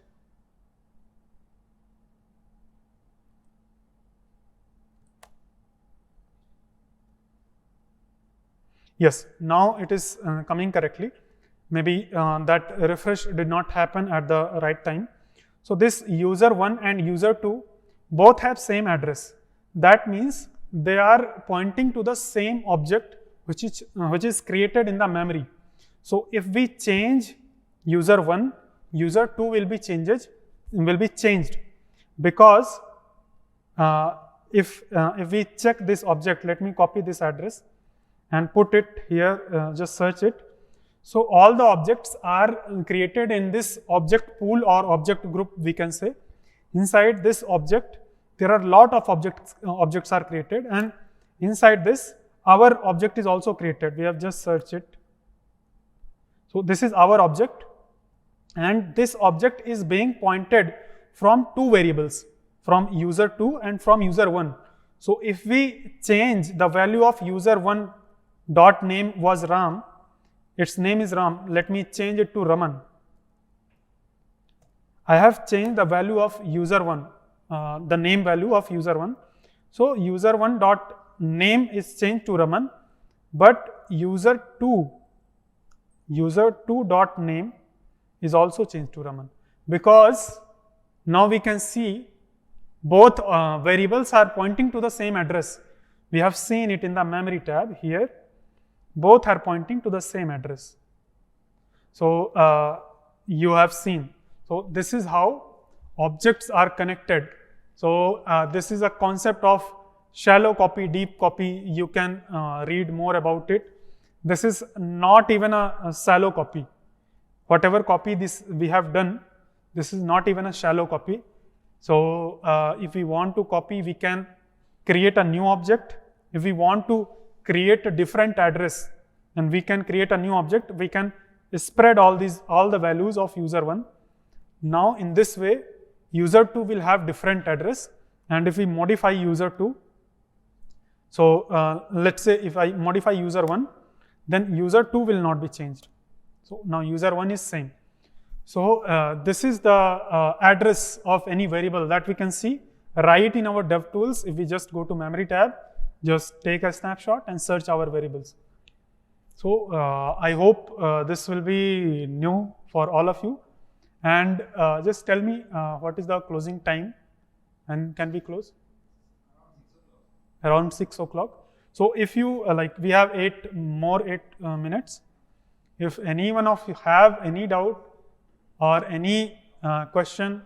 Yes, now it is coming correctly. Maybe that refresh did not happen at the right time. So this user1 and user2 both have same address. That means they are pointing to the same object which is created in the memory. So if we change user1, user2 will be changed because if we check this object, let me copy this address and put it here, just search it. So all the objects are created in this object pool or object group, we can say. Inside this object, there are a lot of objects are created, and inside this, our object is also created. We have just searched it. So this is our object, and this object is being pointed from two variables, from user2 and from user1. So if we change the value of user1 dot name was Ram, its name is Ram. Let me change it to Raman. I have changed the value of user1, the name value of user1. So user1 dot name is changed to Raman, but user2 dot name is also changed to Raman, because now we can see both variables are pointing to the same address. We have seen it in the memory tab here. Both are pointing to the same address. So you have seen. So this is how objects are connected. So this is a concept of shallow copy, deep copy. You can read more about it. This is not even a shallow copy. Whatever copy this we have done, this is not even a shallow copy. So if we want to copy, we can create a new object. If we want to create a different address, and we can create a new object. We can spread all the values of user1. Now in this way, user2 will have different address, and if we modify user2, so let's say if I modify user1, then user2 will not be changed. So now user1 is same. So this is the address of any variable that we can see right in our DevTools. If we just go to memory tab, just take a snapshot and search our variables. So I hope this will be new for all of you, And just tell me what is the closing time, and can we close? Around 6 o'clock. So if you like, we have 8 minutes. If any one of you have any doubt or any question,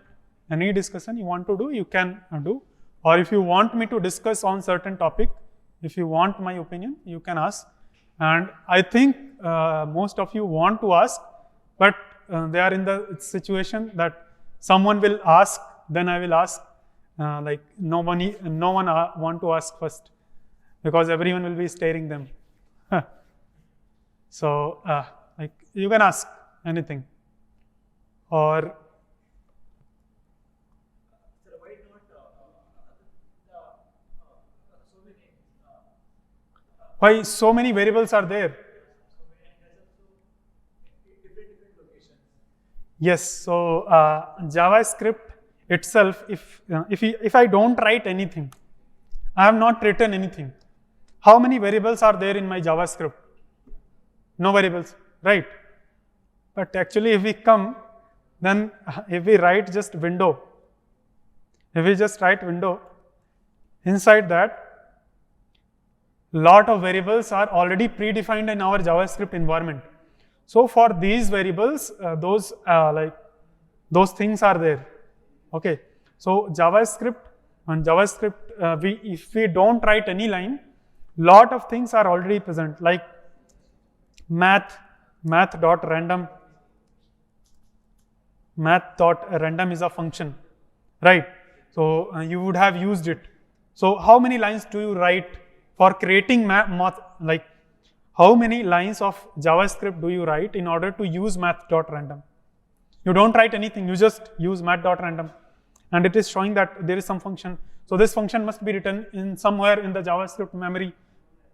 any discussion you want to do, you can do. Or if you want me to discuss on certain topic, if you want my opinion, you can ask. And I think most of you want to ask, but they are in the situation that someone will ask, then I will ask. Like no one want to ask first, because everyone will be staring them. So like you can ask anything. Or
Sir, why not so many
why so many variables are there?
different locations?
Yes. So JavaScript itself, if I don't write anything, I have not written anything. How many variables are there in my JavaScript? No variables, right? But actually, if we come, then if we write just window, if we just write window, inside that, lot of variables are already predefined in our JavaScript environment. So for these variables, those things are there. Okay. So JavaScript, if we don't write any line, lot of things are already present, like math.random. Math.random is a function, right? So you would have used it. So how many lines do you write for creating math? Like how many lines of JavaScript do you write in order to use math.random? You don't write anything, you just use math.random, and it is showing that there is some function. So this function must be written in somewhere in the JavaScript memory,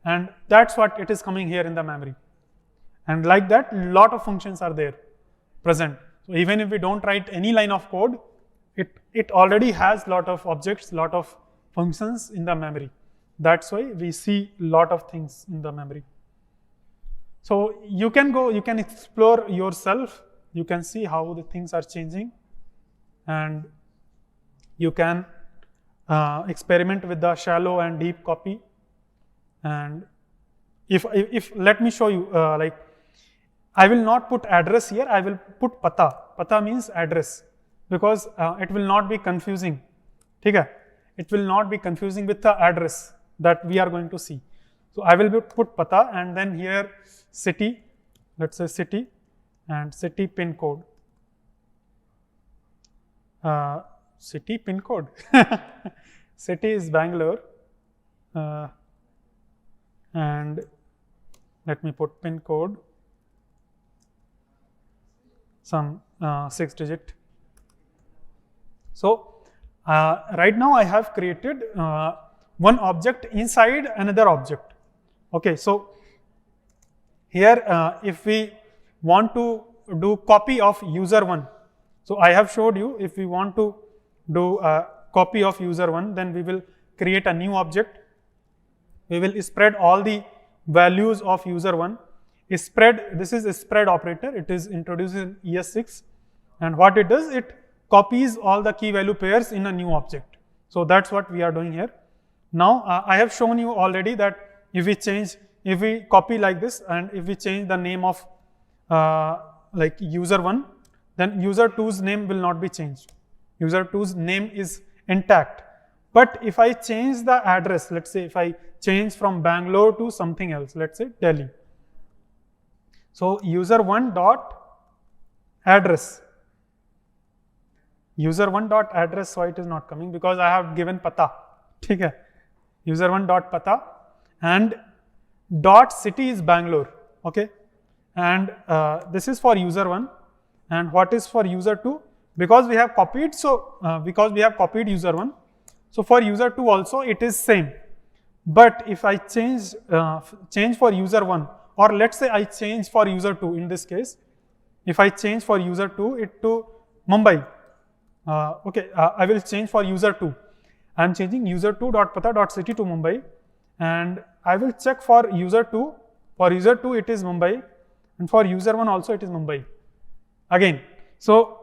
and that's what it is coming here in the memory. And like that, lot of functions are there present. So even if we don't write any line of code, it already has lot of objects, lot of functions in the memory. That's why we see lot of things in the memory. So you can go, you can explore yourself, you can see how the things are changing, and you can experiment with the shallow and deep copy. And if let me show you, like I will not put address here, I will put pata. Pata means address, because it will not be confusing. Okay? It will not be confusing with the address that we are going to see. So I will put pata, and then here city, let's say city, and city pin code. City pin code. City is Bangalore, and let me put pin code, some 6 digit. So right now I have created one object inside another object. Okay, so here if we want to do copy of user1, so I have showed you, if we want to do a copy of user1, then we will create a new object. We will spread all the values of user1. Spread, this is a spread operator, it is introduced in ES6, and what it does, it copies all the key value pairs in a new object. So that's what we are doing here. Now I have shown you already that if we copy like this, and if we change the name of like user1, then user2's name will not be changed. User2's name is intact. But if I change the address, let's say if I change from Bangalore to something else, let's say Delhi. So user1 dot address. User1 dot address, why it is not coming? Because I have given pata. Okay. User1 dot pata, and dot city is Bangalore. Okay. And this is for user1, and what is for user2? Because we have copied, so because we have copied user1, so for user2 also it is same. But if I change for user1, or let's say I change for user2, in this case, if I change for user2 it to Mumbai, okay, I will change for user2. I am changing user2.pata.city to Mumbai, and I will check for user2. For user2 it is Mumbai, and for user1 also it is Mumbai. Again, so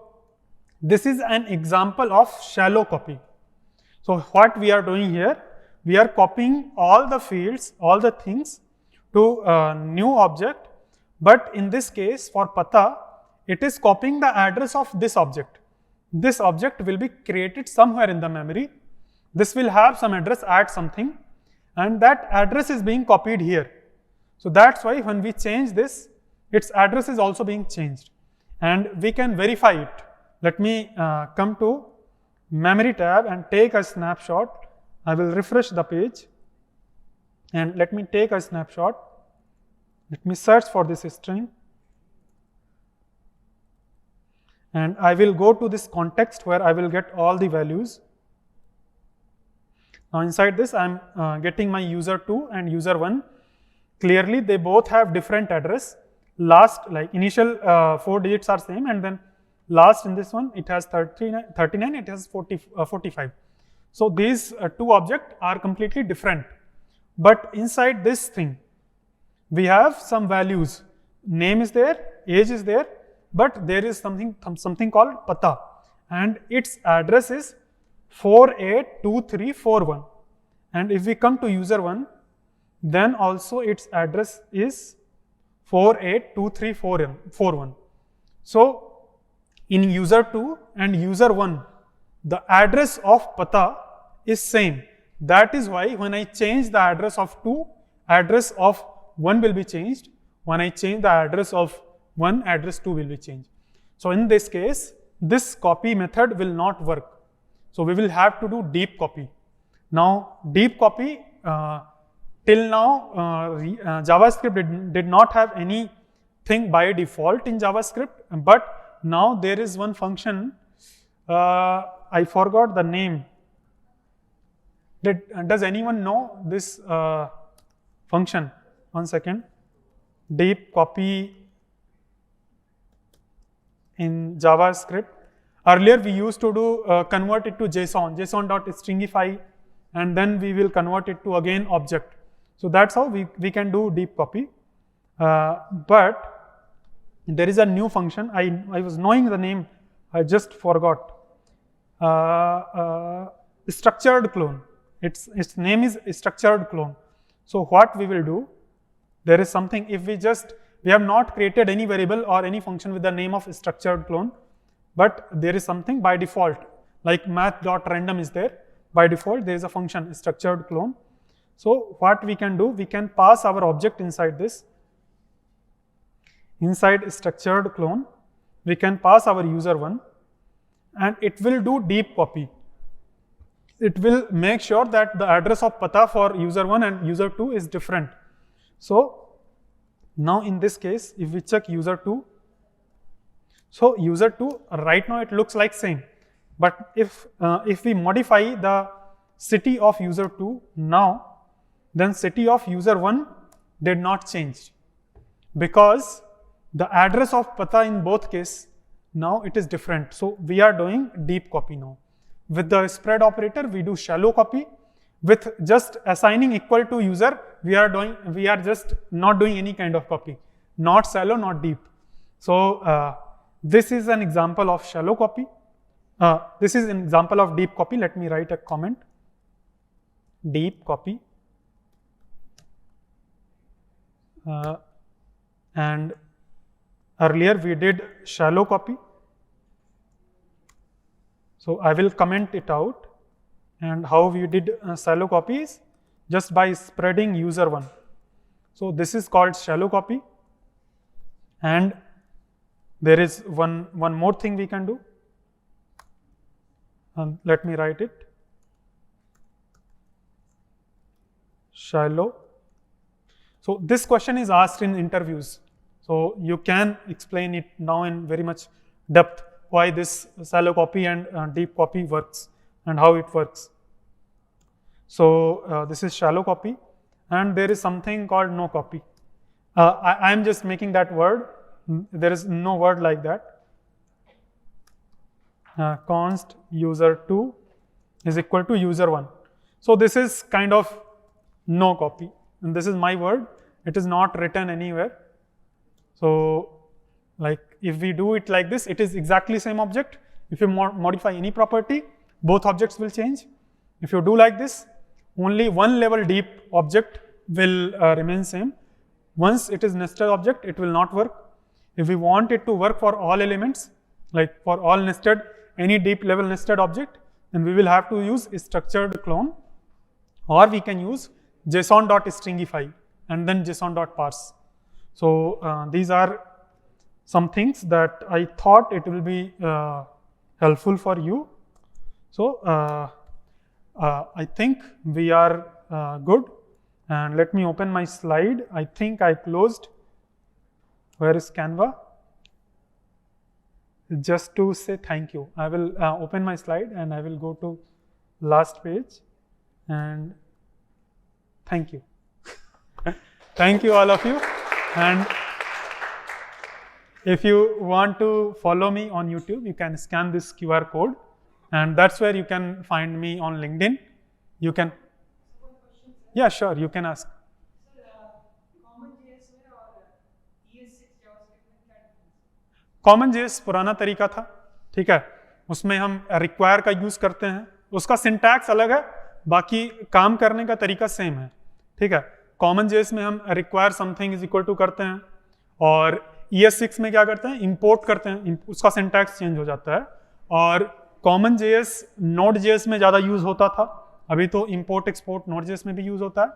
This is an example of shallow copy. So what we are doing here, we are copying all the fields, all the things to a new object, but in this case for pata, it is copying the address of this object. This object will be created somewhere in the memory. This will have some address at something, and that address is being copied here. So that's why when we change this, its address is also being changed, and we can verify it. Let me come to memory tab and take a snapshot. I will refresh the page and let me take a snapshot. Let me search for this string and I will go to this context where I will get all the values. Now inside this I am getting my user2 and user1. Clearly they both have different address. Last, like initial 4 digits are same, and then last in this one it has 39, it has 45. So these two objects are completely different, but inside this thing we have some values. Name is there, age is there, but there is something called pata, and its address is 482341. And if we come to user1, then also its address is 482341. So in user2 and user1, the address of pata is same. That is why when I change the address of 2, address of 1 will be changed. When I change the address of 1, address 2 will be changed. So in this case, this copy method will not work. So we will have to do deep copy. Now deep copy, till now JavaScript did not have anything by default in JavaScript, but now there is one function, I forgot the name. Does anyone know this function? One second. Deep copy in JavaScript. Earlier we used to do convert it to JSON.stringify, and then we will convert it to again object. So that's how we can do deep copy. But there is a new function. I was knowing the name, I just forgot. Structured clone. Its name is structured clone. So what we will do, there is something, if we have not created any variable or any function with the name of structured clone, but there is something by default, like math.random is there. By default, there is a function structured clone. So what we can do, we can pass our object inside this. Inside structured clone, we can pass our user1, and it will do deep copy. It will make sure that the address of pata for user1 and user2 is different. So now in this case, if we check user2, so user2 right now it looks like same, but if we modify the city of user2 now, then city of user1 did not change, because the address of pata in both cases now it is different. So we are doing deep copy now. With the spread operator, we do shallow copy. With just assigning equal to user, we are just not doing any kind of copy, not shallow, not deep. So this is an example of shallow copy. This is an example of deep copy. Let me write a comment. Deep copy. And earlier we did shallow copy. So I will comment it out, and how we did shallow copy is just by spreading user1. So this is called shallow copy, and there is one more thing we can do. Let me write it. Shallow. So this question is asked in interviews. So you can explain it now in very much depth, why this shallow copy and deep copy works and how it works. So this is shallow copy, and there is something called no copy. I am just making that word. There is no word like that. Const user2 is equal to user1. So this is kind of no copy, and this is my word. It is not written anywhere. So like if we do it like this, it is exactly same object.
If you modify any property, both objects will change. If you do like this, only one level deep object will remain same. Once it is nested object, it will not work. If we want it to work for all elements, like for all nested, any deep level nested object, then we will have to use a structured clone, or we can use json.stringify and then json.parse. So these are some things that I thought it will be helpful for you. So I think we are good, and let me open my slide. I think I closed. Where is Canva? Just to say thank you. I will open my slide and I will go to last page, and thank you. Thank you all of you. And if you want to follow me on YouTube, you can scan this QR code, and that's where you can find me on LinkedIn. You can, yeah, sure, you can ask. CommonJS पुराना तरीका था, ठीक है, उसमें हम require का use करते हैं, उसका सिंटैक्स अलग है, बाकी काम करने का तरीका सेम है, ठीक है। CommonJS में हम require something is equal to करते हैं, और ES6 में क्या करते हैं, इंपोर्ट करते हैं, उसका सिंटैक्स चेंज हो जाता है। और CommonJS Node.js में ज़्यादा यूज होता था, अभी तो इंपोर्ट एक्सपोर्ट Node.js में भी यूज होता है।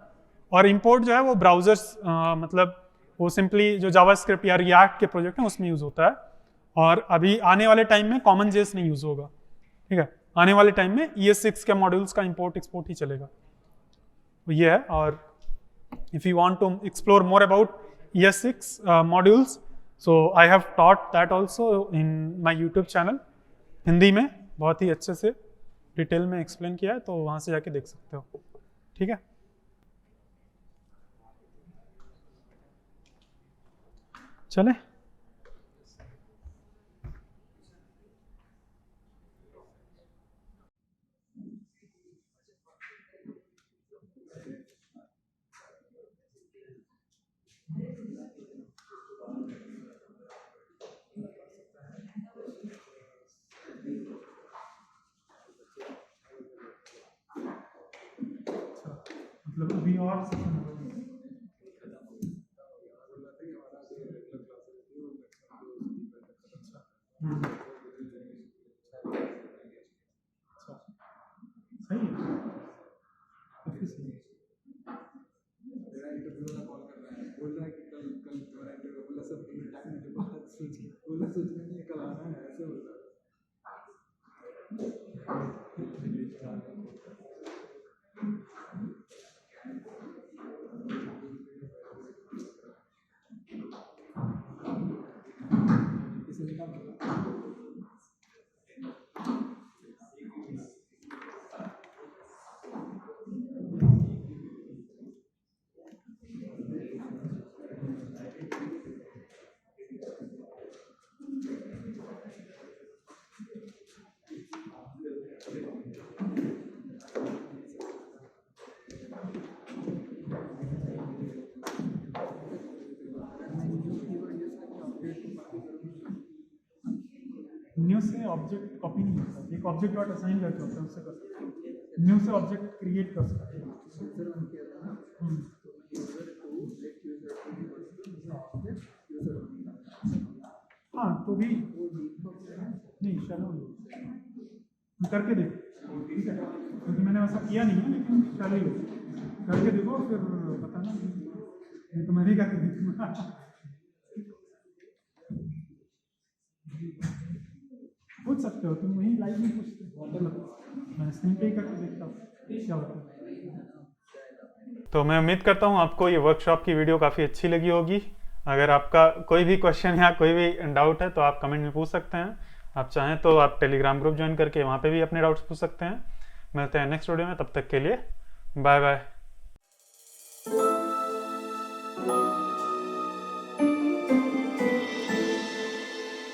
और इंपोर्ट जो है वो ब्राउजर्स मतलब वो सिंपली जो जावास्क्रिप्ट या रिएक्ट के प्रोजेक्ट हैं उसमें यूज होता है। और अभी आने वाले टाइम में CommonJS नहीं यूज होगा, ठीक है, आने वाले टाइम में ES6 के मॉड्यूल्स का इंपोर्ट एक्सपोर्ट ही चलेगा, तो ये है। और if you want to explore more about ES6 modules, so I have taught that also in my YouTube channel, Hindi में बहुत ही अच्छे से डिटेल में एक्सप्लेन किया है, तो वहाँ से जाके देख सकते हो, ठीक है। चले, मतलब अभी और सही न्यू से ऑब्जेक्ट कॉपी नहीं होता, एक ऑब्जेक्ट डॉट असाइन करके होता है, उससे कर सकते हैं। न्यू से ऑब्जेक्ट क्रिएट कर सकते हैं। हाँ तो भी नहीं, चलो करके देखो, ठीक है, क्योंकि मैंने वैसा किया नहीं है, लेकिन चलो ही करके देखो, फिर बताना, नहीं तो मैं भी करके देखूँगा। पूछ सकते हो तुम, वहीं लाइव में पूछते हो, मैं स्क्रीन पे ही करके देखता हूँ क्या होता है।
तो मैं उम्मीद करता हूँ आपको ये वर्कशॉप की वीडियो काफ़ी अच्छी लगी होगी। अगर आपका कोई भी क्वेश्चन या कोई भी डाउट है तो आप कमेंट में पूछ सकते हैं। आप चाहें तो आप टेलीग्राम ग्रुप ज्वाइन करके वहाँ पे भी अपने डाउट्स पूछ सकते हैं। मिलते हैं नेक्स्ट वीडियो में, तब तक के लिए बाय बाय।